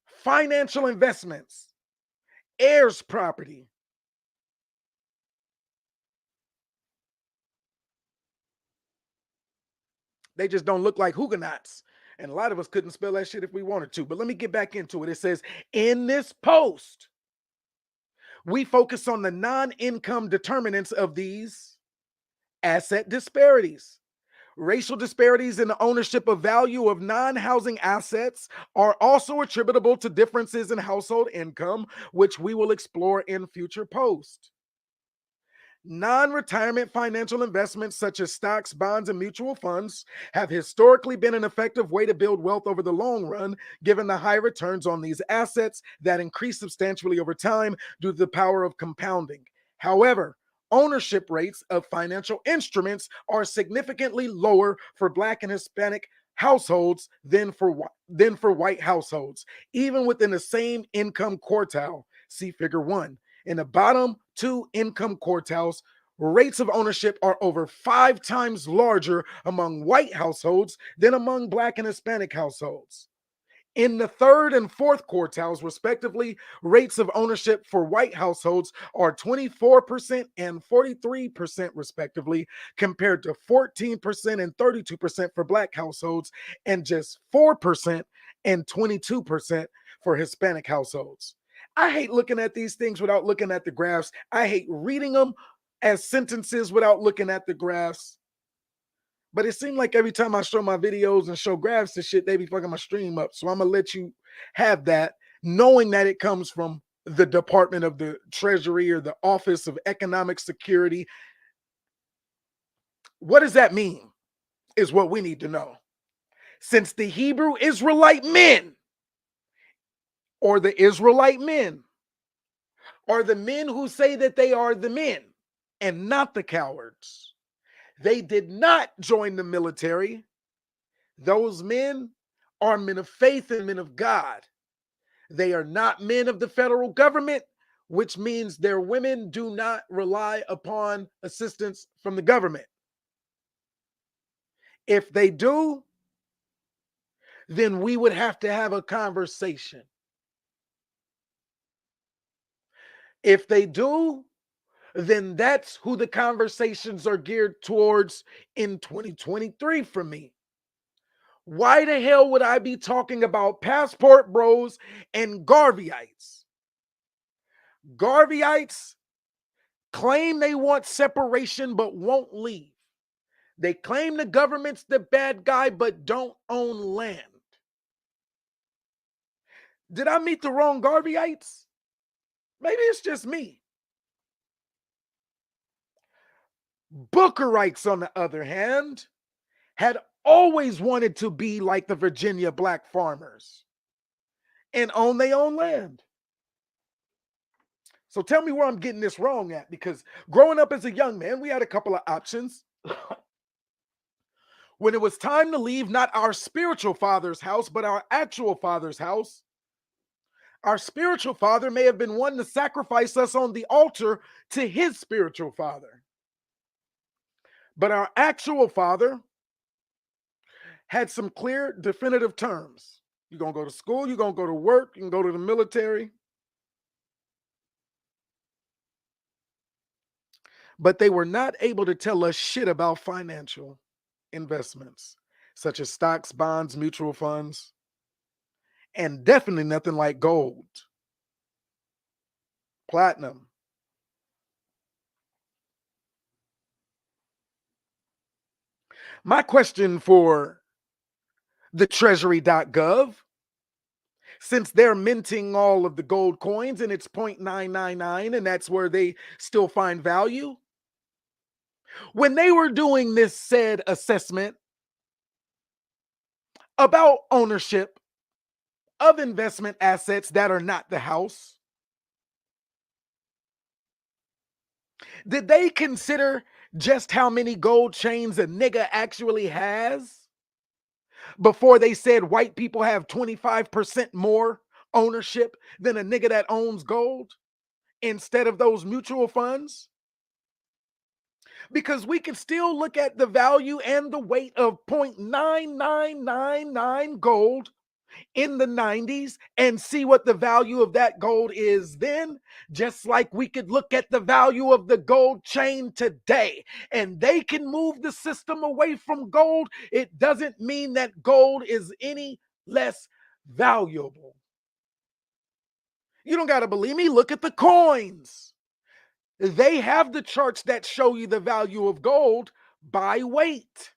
financial investments, heirs property. They just don't look like Huguenots. And a lot of us couldn't spell that shit if we wanted to. But let me get back into it. It says, in this post, we focus on the non-income determinants of these asset disparities. Racial disparities in the ownership of value of non-housing assets are also attributable to differences in household income, which we will explore in future posts. Non-retirement financial investments such as stocks, bonds, and mutual funds have historically been an effective way to build wealth over the long run, given the high returns on these assets that increase substantially over time due to the power of compounding. However, ownership rates of financial instruments are significantly lower for Black and Hispanic households than for white households, even within the same income quartile. See Figure 1. In the bottom two income quartiles, rates of ownership are over 5 times larger among white households than among Black and Hispanic households. In the third and fourth quartiles, respectively, rates of ownership for white households are 24% and 43%, respectively, compared to 14% and 32% for Black households, and just 4% and 22% for Hispanic households. I hate looking at these things without looking at the graphs. I hate reading them as sentences without looking at the graphs. But it seemed like every time I show my videos and show graphs and shit, they be fucking my stream up. So I'm going to let you have that, knowing that it comes from the Department of the Treasury or the Office of Economic Security. What does that mean is what we need to know. Since the Hebrew Israelite men, or the Israelite men, are the men who say that they are the men and not the cowards, they did not join the military. Those men are men of faith and men of God. They are not men of the federal government, which means their women do not rely upon assistance from the government. If they do, then we would have to have a conversation. If they do, then that's who the conversations are geared towards in 2023 for me. Why the hell would I be talking about passport bros and Garveyites? Garveyites claim they want separation but won't leave. They claim the government's the bad guy but don't own land. Did I meet the wrong Garveyites? Maybe it's just me. Bookerites, on the other hand, had always wanted to be like the Virginia black farmers and own their own land. So tell me where I'm getting this wrong at, because growing up as a young man, we had a couple of options. When it was time to leave not our spiritual father's house, but our actual father's house, our spiritual father may have been one to sacrifice us on the altar to his spiritual father. But our actual father had some clear, definitive terms. You're going to go to school, you're going to go to work, you can go to the military. But they were not able to tell us shit about financial investments, such as stocks, bonds, mutual funds, and definitely nothing like gold, platinum. My question for the treasury.gov, since they're minting all of the gold coins and it's 0.999 and that's where they still find value, when they were doing this said assessment about ownership of investment assets that are not the house, did they consider just how many gold chains a nigga actually has before they said white people have 25% more ownership than a nigga that owns gold instead of those mutual funds? Because we can still look at the value and the weight of 0.9999 gold in the 90s and see what the value of that gold is then, just like we could look at the value of the gold chain today. And they can move the system away from gold. It doesn't mean that gold is any less valuable. You don't got to believe me. Look at the coins. They have the charts that show you the value of gold by weight.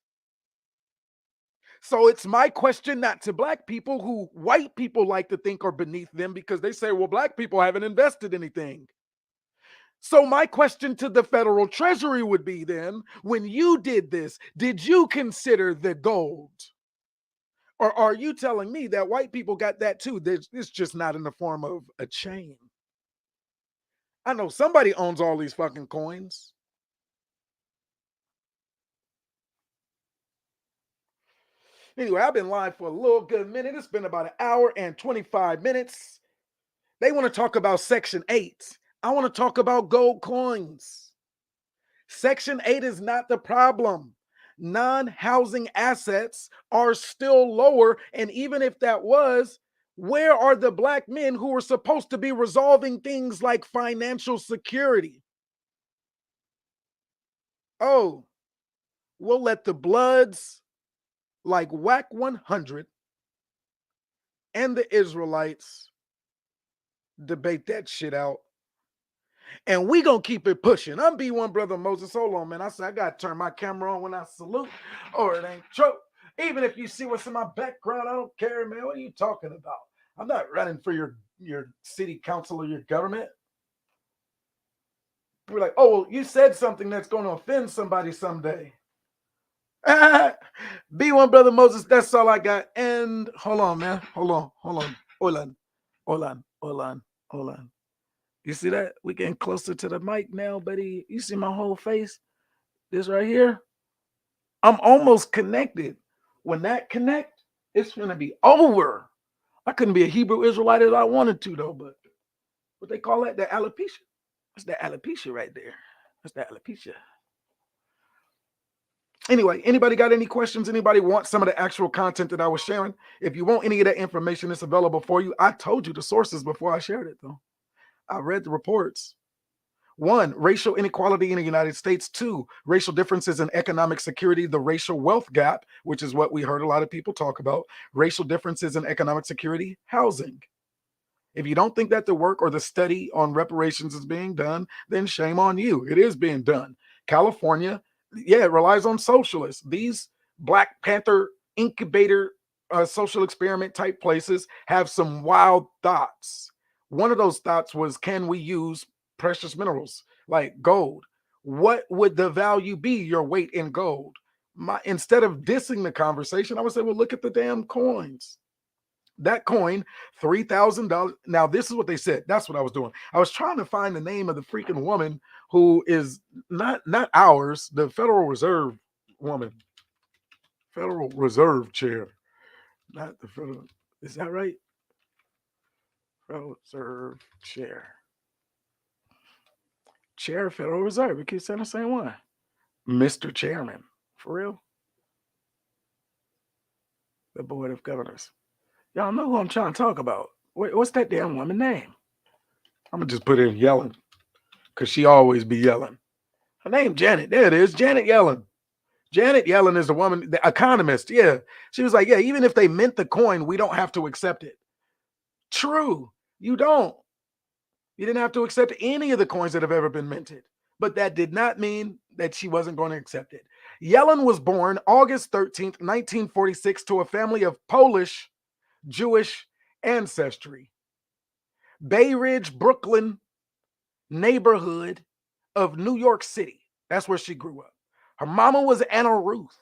So it's my question not to black people who white people like to think are beneath them because they say, well, black people haven't invested anything. So my question to the federal treasury would be then, when you did this, did you consider the gold? Or are you telling me that white people got that too? It's just not in the form of a chain. I know somebody owns all these fucking coins. Anyway, I've been live for a little good minute. It's been about an hour and 25 minutes. They want to talk about Section 8. I want to talk about gold coins. Section 8 is not the problem. Non-housing assets are still lower. And even if that was, where are the black men who were supposed to be resolving things like financial security? Oh, we'll let the Bloods like WAC 100 and the Israelites debate that shit out. And we gonna keep it pushing. I'm B1 Brother Moses. Hold on, man. I said I gotta turn my camera on when I salute, or it ain't true. Even if you see what's in my background, I don't care, man. What are you talking about? I'm not running for your city council or your government. We're like, oh, well, you said something that's going to offend somebody someday. B1 Brother Moses, that's all I got. And hold on, man. Hold on. Hold on. You see that? We're getting closer to the mic now, buddy. You see my whole face? This right here? I'm almost connected. When that connect, it's gonna be over. I couldn't be a Hebrew Israelite if I wanted to, though, but what they call that? The alopecia. That's that alopecia right there. That's that alopecia. Anyway, anybody got any questions? Anybody want some of the actual content that I was sharing? If you want any of that information, it's available for you. I told you the sources before I shared it, though. I read the reports. 1, racial inequality in the United States. 2, racial differences in economic security, the racial wealth gap, which is what we heard a lot of people talk about. Racial differences in economic security, housing. If you don't think that the work or the study on reparations is being done, then shame on you. It is being done. California, yeah, it relies on socialists. These Black Panther incubator social experiment type places have some wild thoughts. One of those thoughts was, can we use precious minerals like gold? What would the value be, your weight in gold? Instead of dissing the conversation, I would say, well, look at the damn coins. That coin, $3,000. Now, this is what they said. That's what I was doing. I was trying to find the name of the freaking woman who is not ours, the Federal Reserve woman. Federal Reserve chair. Not the Federal. Is that right? Federal Reserve chair. Chair Federal Reserve. We keep saying the same one. Mr. Chairman. For real? The Board of Governors. Y'all know who I'm trying to talk about. What's that damn woman name? I'm going to just put in Yellen, because she always be yelling. Her name Janet. There it is. Janet Yellen. Janet Yellen is the woman, the economist. Yeah. She was like, yeah, even if they mint the coin, we don't have to accept it. True. You don't. You didn't have to accept any of the coins that have ever been minted. But that did not mean that she wasn't going to accept it. Yellen was born August 13th, 1946, to a family of Polish Jewish ancestry. Bay Ridge, Brooklyn neighborhood of New York City. That's where she grew up. Her mama was Anna Ruth.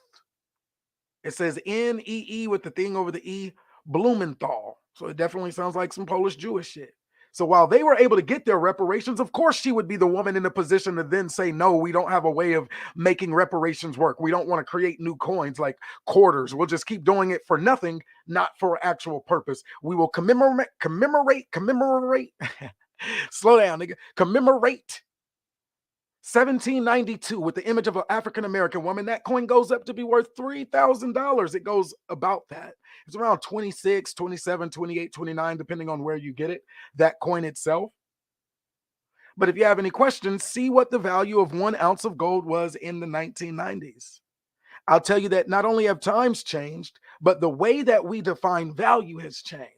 It says N-E-E with the thing over the E, Blumenthal. So it definitely sounds like some Polish Jewish shit. So while they were able to get their reparations, of course she would be the woman in a position to then say, no, we don't have a way of making reparations work. We don't want to create new coins like quarters. We'll just keep doing it for nothing, not for actual purpose. We will commemorate. Slow down, nigga. Commemorate 1792 with the image of an African American woman. That coin goes up to be worth $3,000. It goes about that. It's around 26, 27, 28, 29, depending on where you get it, that coin itself. But if you have any questions, see what the value of 1 ounce of gold was in the 1990s. I'll tell you that not only have times changed, but the way that we define value has changed.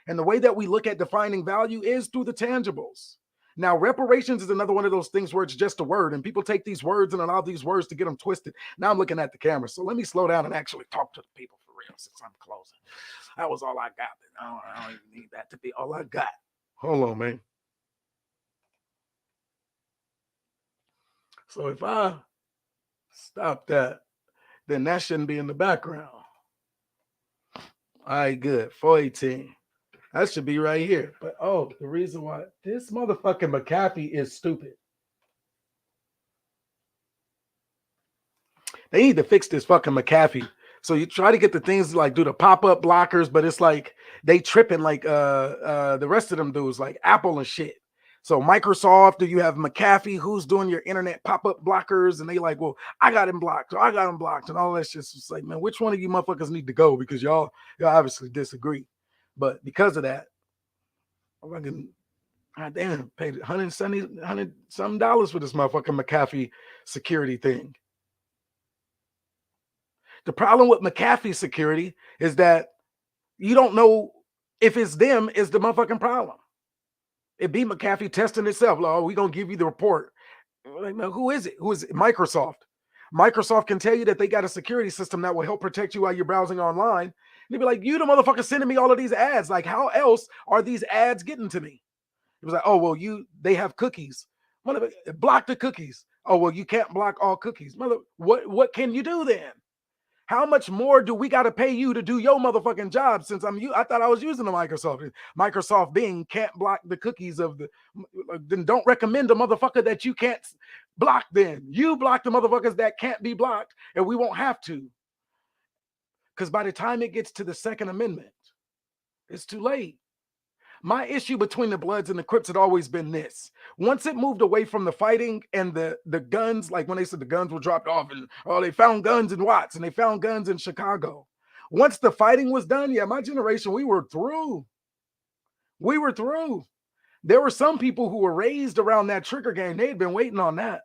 And the way that we look at defining value is through the tangibles. Now, reparations is another one of those things where it's just a word, and people take these words and allow these words to get them twisted. Now I'm looking at the camera, so let me slow down and actually talk to the people for real since I'm closing. That was all I got. I don't even need that to be all I got. Hold on, man. So if I stop that, then that shouldn't be in the background. All right, good. 418. That should be right here. But oh, the reason why this motherfucking McAfee is stupid. They need to fix this fucking McAfee. So you try to get the things like do the pop-up blockers, but it's like they tripping like the rest of them dudes, like Apple and shit. So Microsoft, do you have McAfee? Who's doing your internet pop-up blockers? And they like, well, I got him blocked, or I got him blocked, and all that shit. It's like, man, which one of you motherfuckers need to go? Because y'all obviously disagree. But because of that, I'm fucking, god damn, paid $170 some dollars for this motherfucking McAfee security thing. The problem with McAfee security is that you don't know if it's them is the motherfucking problem. It be McAfee testing itself. Like, oh, we gonna give you the report. Like, man, who is it? Who is it? Microsoft. Microsoft can tell you that they got a security system that will help protect you while you're browsing online. And they'd be like, you the motherfucker sending me all of these ads. Like, how else are these ads getting to me? It was like, oh, well, they have cookies. Block the cookies. Oh, well, you can't block all cookies. Mother, what can you do then? How much more do we got to pay you to do your motherfucking job since I thought I was using the Microsoft. Microsoft Bing can't block the cookies of the, then don't recommend a motherfucker that you can't block then. You block the motherfuckers that can't be blocked and we won't have to. Because by the time it gets to the Second Amendment, it's too late. My issue between the Bloods and the Crips had always been this. Once it moved away from the fighting and the guns, like when they said the guns were dropped off and they found guns in Watts and they found guns in Chicago. Once the fighting was done, yeah, my generation, we were through. We were through. There were some people who were raised around that trigger game. They had been waiting on that.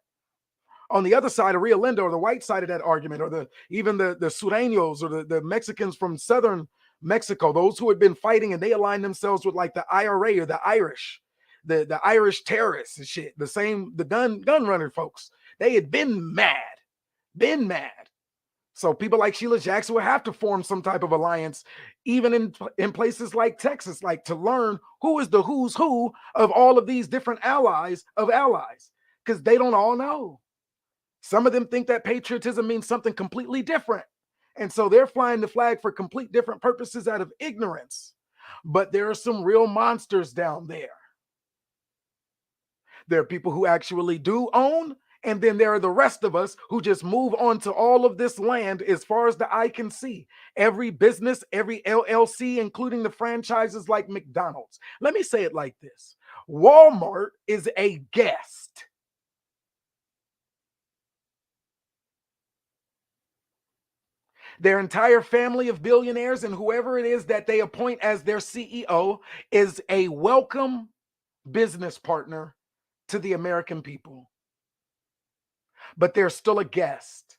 On the other side of Rio Linda, or the white side of that argument, or even the Sureños or the Mexicans from southern Mexico, those who had been fighting and they aligned themselves with like the IRA or the Irish terrorists and shit. The gun runner folks. They had been mad. So people like Sheila Jackson would have to form some type of alliance, even in places like Texas, like to learn who is the who's who of all of these different allies, because they don't all know. Some of them think that patriotism means something completely different. And so they're flying the flag for complete different purposes out of ignorance. But there are some real monsters down there. There are people who actually do own, and then there are the rest of us who just move on to all of this land as far as the eye can see. Every business, every LLC, including the franchises like McDonald's. Let me say it like this. Walmart is a guest. Their entire family of billionaires and whoever it is that they appoint as their CEO is a welcome business partner to the American people. But they're still a guest.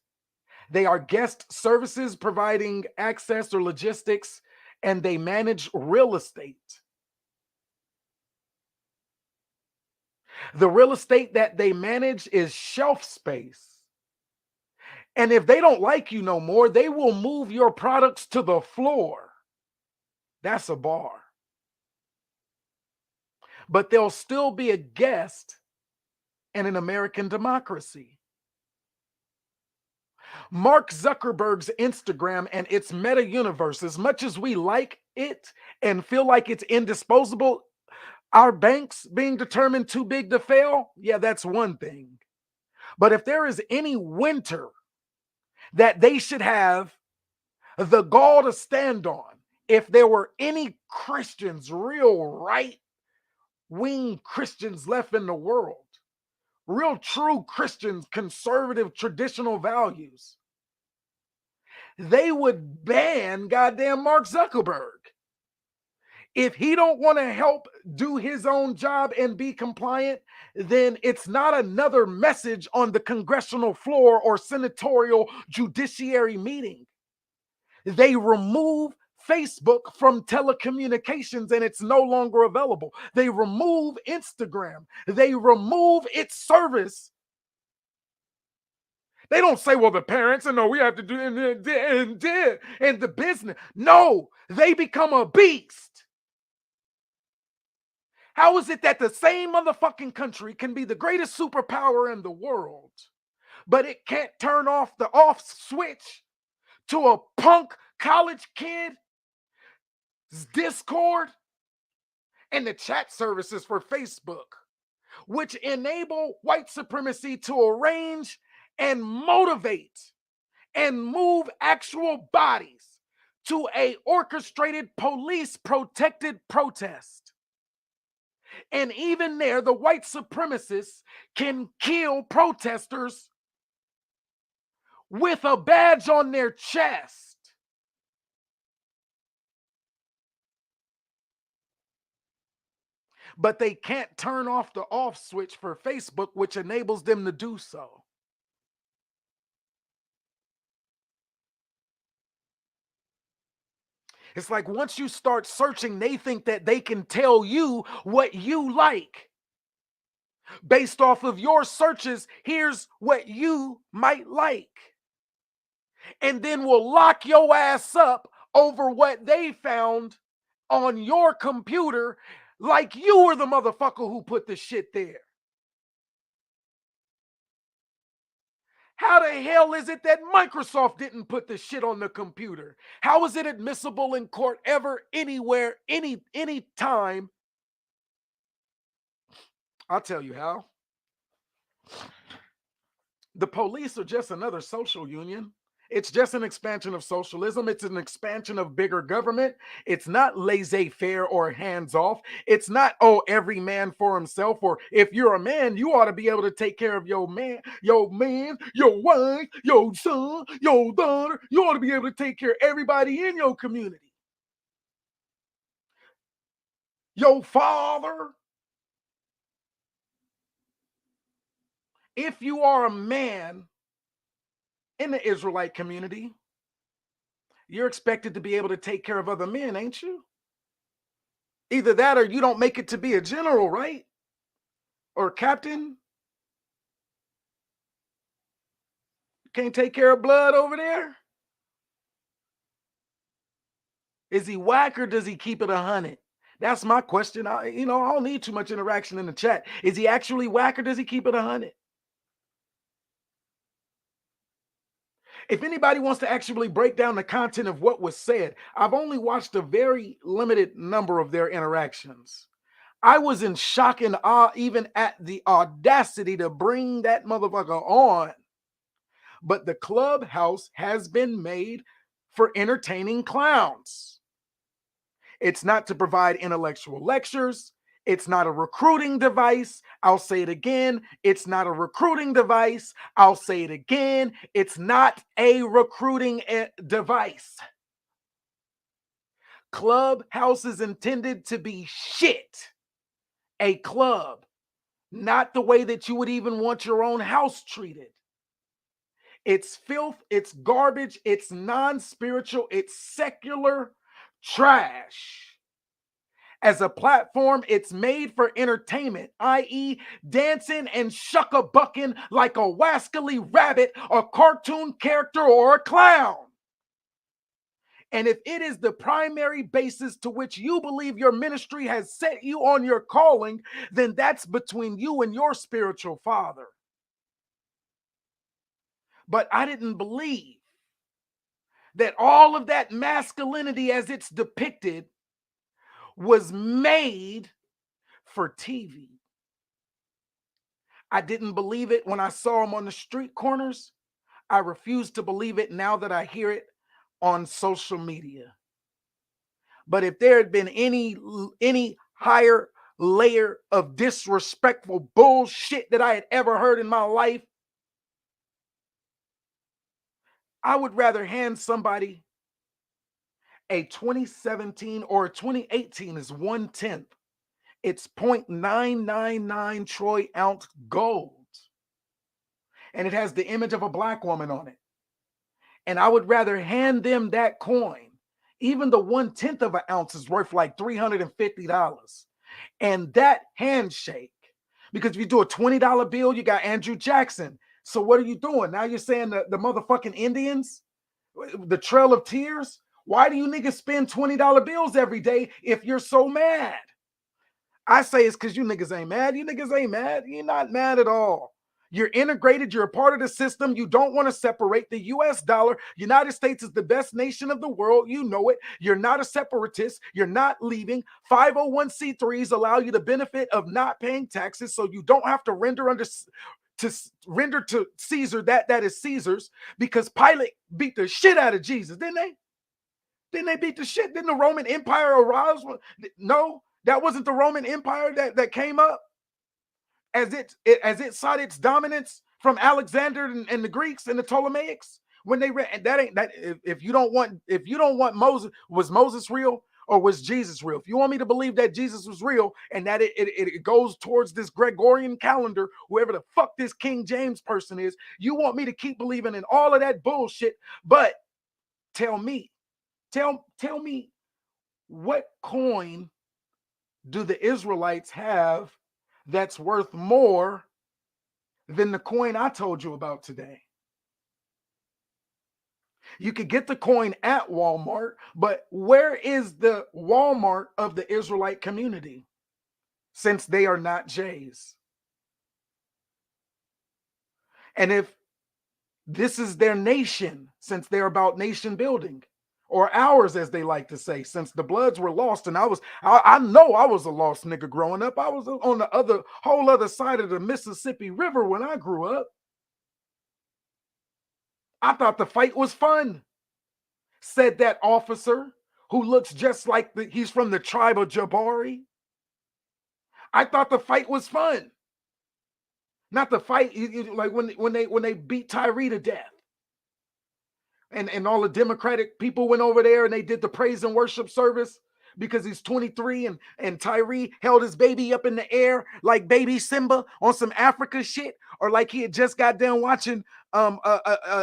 They are guest services providing access or logistics, and they manage real estate. The real estate that they manage is shelf space. And if they don't like you no more, they will move your products to the floor. That's a bar. But they'll still be a guest in an American democracy. Mark Zuckerberg's Instagram and its meta universe, as much as we like it and feel like it's indisposable, Our banks being determined too big to fail, yeah, that's one thing. But if there is any winter that they should have the gall to stand on, if there were any Christians, real right wing Christians left in the world, real true Christians, conservative traditional values, they would ban goddamn Mark Zuckerberg. If he don't want to help do his own job and be compliant, then it's not another message on the congressional floor or senatorial judiciary meeting. They remove Facebook from telecommunications and it's no longer available. They remove Instagram. They remove its service. They don't say, well, the parents, and no, we have to do and the business. No, they become a beast. How is it that the same motherfucking country can be the greatest superpower in the world, but it can't turn off the off switch to a punk college kid's Discord and the chat services for Facebook, which enable white supremacy to arrange and motivate and move actual bodies to a orchestrated police protected protest. And even there, the white supremacists can kill protesters with a badge on their chest. But they can't turn off the off switch for Facebook, which enables them to do so. It's like once you start searching, they think that they can tell you what you like. Based off of your searches, here's what you might like. And then we'll lock your ass up over what they found on your computer, like you were the motherfucker who put the shit there. How the hell is it that Microsoft didn't put the shit on the computer? How is it admissible in court ever, anywhere, any time? I'll tell you how. The police are just another social union. It's just an expansion of socialism. It's an expansion of bigger government. It's not laissez-faire or hands-off. It's not, oh, every man for himself, or if you're a man, you ought to be able to take care of your man, your wife, your son, your daughter. You ought to be able to take care of everybody in your community. Your father. If you are a man in the Israelite community, you're expected to be able to take care of other men, ain't you? Either that or you don't make it to be a general, right? Or captain. Can't take care of blood over there? Is he whack or does he keep it 100? That's my question. I don't need too much interaction in the chat. Is he actually whack or does he keep it 100? If anybody wants to actually break down the content of what was said, I've only watched a very limited number of their interactions. I was in shock and awe even at the audacity to bring that motherfucker on. But the clubhouse has been made for entertaining clowns. It's not to provide intellectual lectures. It's not a recruiting device. I'll say it again. It's not a recruiting device. I'll say it again. It's not a recruiting device. Clubhouse is intended to be shit. A club, not the way that you would even want your own house treated. It's filth, it's garbage, it's non-spiritual, it's secular trash. As a platform, it's made for entertainment, i.e., dancing and shucka-bucking like a wascally rabbit, a cartoon character, or a clown. And if it is the primary basis to which you believe your ministry has set you on your calling, then that's between you and your spiritual father. But I didn't believe that all of that masculinity as it's depicted was made for TV. I didn't believe it when I saw them on the street corners. I refuse to believe it now that I hear it on social media. But if there had been any higher layer of disrespectful bullshit that I had ever heard in my life, I would rather hand somebody a 2017 or a 2018 is 1/10. It's 0.999 troy ounce gold. And it has the image of a black woman on it. And I would rather hand them that coin. Even the 1/10 of an ounce is worth like $350. And that handshake, because if you do a $20 bill, you got Andrew Jackson. So what are you doing? Now you're saying the motherfucking Indians, the Trail of Tears? Why do you niggas spend $20 bills every day if you're so mad? I say it's because you niggas ain't mad. You niggas ain't mad. You're not mad at all. You're integrated. You're a part of the system. You don't want to separate the US dollar. United States is the best nation of the world. You know it. You're not a separatist. You're not leaving. 501c3s allow you the benefit of not paying taxes, so you don't have to render to Caesar that is Caesar's, because Pilate beat the shit out of Jesus, didn't they? Didn't they beat the shit? Didn't the Roman Empire arise? No, that wasn't the Roman Empire that came up as it sought its dominance from Alexander and the Greeks and the Ptolemaics when they read. And that ain't that. If you don't want Moses, was Moses real or was Jesus real? If you want me to believe that Jesus was real and that it goes towards this Gregorian calendar, whoever the fuck this King James person is, you want me to keep believing in all of that bullshit. But tell me what coin do the Israelites have that's worth more than the coin I told you about today? You could get the coin at Walmart, but where is the Walmart of the Israelite community, since they are not Jays? And if this is their nation, since they're about nation building, or ours, as they like to say, since the Bloods were lost, and I know I was a lost nigga growing up. I was on the whole other side of the Mississippi River when I grew up. I thought the fight was fun, said that officer who looks just like he's from the tribe of Jabari. I thought the fight was fun. Not the fight, like when they beat Tyree to death. And all the Democratic people went over there and they did the praise and worship service because he's 23 and Tyree held his baby up in the air like baby Simba on some Africa shit, or like he had just got done watching that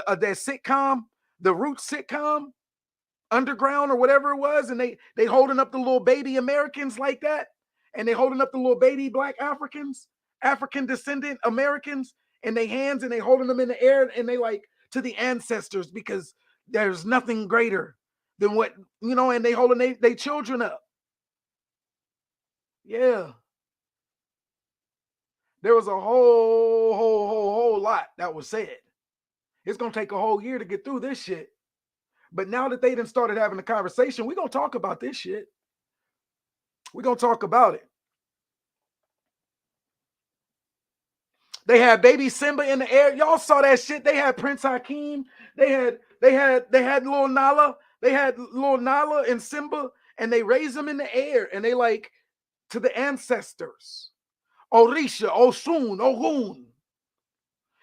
sitcom, the Roots sitcom, Underground or whatever it was, and they holding up the little baby Americans like that, and they holding up the little baby black Africans, African descendant Americans in their hands, and they holding them in the air, and they like to the ancestors, because there's nothing greater than what, and they holding they children up. Yeah. There was a whole lot that was said. It's going to take a whole year to get through this shit. But now that they done started having a conversation, we're going to talk about this shit. We're going to talk about it. They had baby Simba in the air. Y'all saw that shit. They had Prince Hakeem. They had little Nala. They had little Nala and Simba, and they raised them in the air, and they like to the ancestors. Orisha, Oshun, Ogun.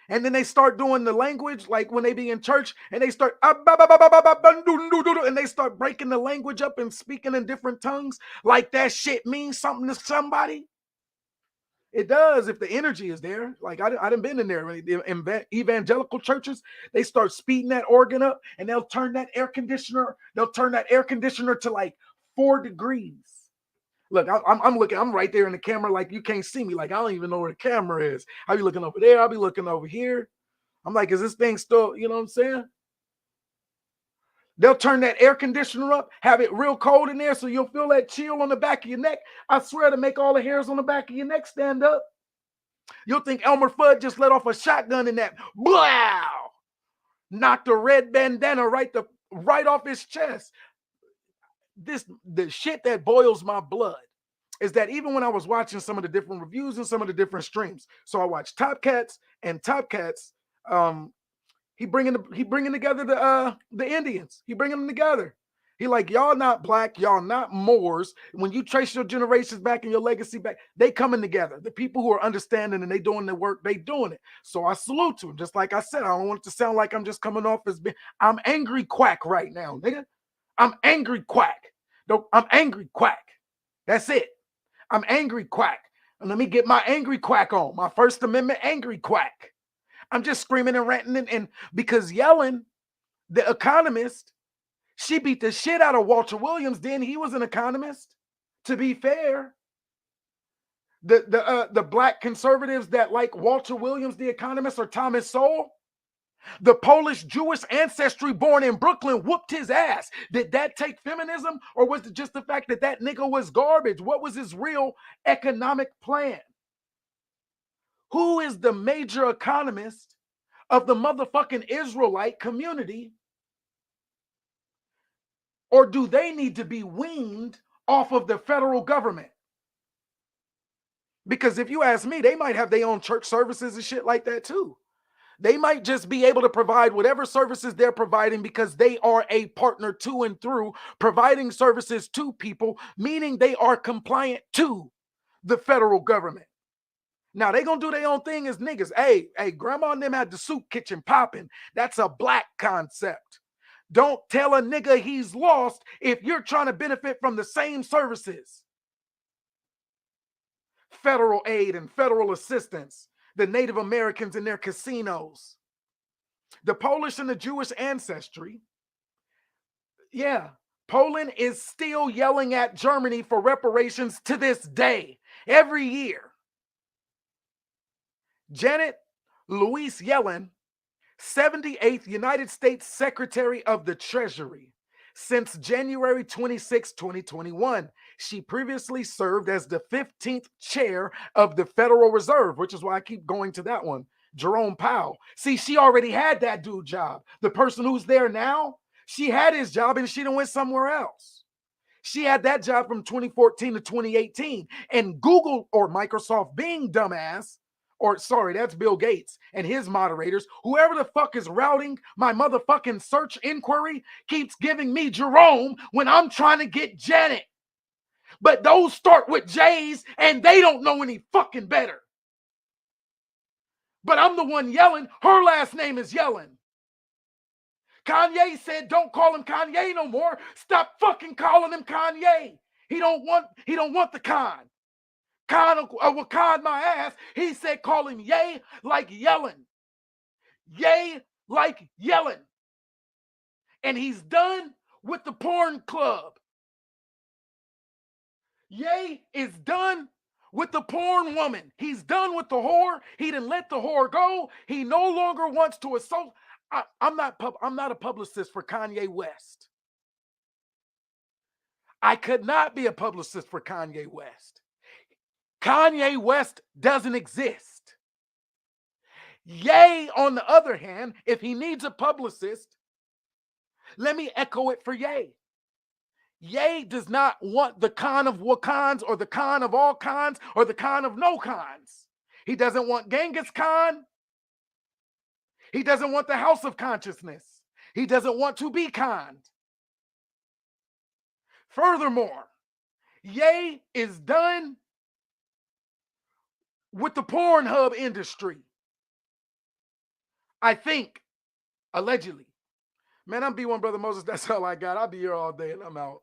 And then they start doing the language, like when they be in church, and they start and they start breaking the language up and speaking in different tongues, like that shit means something to somebody. It does if the energy is there. Like I done been in there. In evangelical churches, they start speeding that organ up, and they'll turn that air conditioner to like 4 degrees. Look, I'm looking. I'm right there in the camera. Like you can't see me. Like I don't even know where the camera is. I'll be looking over there. I'll be looking over here. I'm like, is this thing still? You know what I'm saying? They'll turn that air conditioner up, have it real cold in there, so you'll feel that chill on the back of your neck. I swear, to make all the hairs on the back of your neck stand up. You'll think Elmer Fudd just let off a shotgun in that. Wow! Knocked a red bandana right off his chest. The shit that boils my blood is that even when I was watching some of the different reviews and some of the different streams, so I watched Top Cats, and Top Cats, he bringing together the Indians. He bringing them together. He like, y'all not black, y'all not Moors. When you trace your generations back and your legacy back, they coming together. The people who are understanding and they doing their work, they doing it. So I salute to him. Just like I said, I don't want it to sound like I'm just coming off as being, I'm angry quack right now, nigga. I'm angry quack. I'm angry quack. That's it. I'm angry quack. And let me get my angry quack on. My First Amendment angry quack. I'm just screaming and ranting and because Yellen, the economist, she beat the shit out of Walter Williams. Then he was an economist. To be fair, the black conservatives that like Walter Williams, the economist, or Thomas Sowell, the Polish Jewish ancestry born in Brooklyn whooped his ass. Did that take feminism, or was it just the fact that that nigga was garbage? What was his real economic plan? Who is the major economist of the motherfucking Israelite community? Or do they need to be weaned off of the federal government? Because if you ask me, they might have their own church services and shit like that too. They might just be able to provide whatever services they're providing because they are a partner to and through providing services to people, meaning they are compliant to the federal government. Now they gonna do their own thing as niggas. Hey, grandma and them had the soup kitchen popping. That's a black concept. Don't tell a nigga he's lost if you're trying to benefit from the same services. Federal aid and federal assistance, the Native Americans in their casinos, the Polish and the Jewish ancestry. Yeah, Poland is still yelling at Germany for reparations to this day, every year. Janet Louise Yellen, 78th United States Secretary of the Treasury. Since January 26, 2021, she previously served as the 15th chair of the Federal Reserve, which is why I keep going to that one, Jerome Powell. See, she already had that dude job. The person who's there now, she had his job and she done went somewhere else. She had that job from 2014 to 2018. And Google or Microsoft being dumbass, or sorry, that's Bill Gates and his moderators, whoever the fuck is routing my motherfucking search inquiry keeps giving me Jerome when I'm trying to get Janet. But those start with J's and they don't know any fucking better. But I'm the one yelling. Her last name is Yellen. Kanye said, don't call him Kanye no more. Stop fucking calling him Kanye. He don't want the Khan. Khan will con my ass. He said, call him Ye like Yellen. Ye like Yellen. And he's done with the porn club. Ye is done with the porn woman. He's done with the whore. He didn't let the whore go. He no longer wants to assault. I'm not a publicist for Kanye West. I could not be a publicist for Kanye West. Kanye West doesn't exist. Ye, on the other hand, if he needs a publicist, let me echo it for Ye. Ye does not want the Khan of Wakans or the Khan of all Khans or the Khan of no Khans. He doesn't want Genghis Khan. He doesn't want the House of Consciousness. He doesn't want to be Khan. Furthermore, Ye is done with the Pornhub industry. I think, allegedly. Man, I'm B1 Brother Moses. That's all I got. I'll be here all day and I'm out.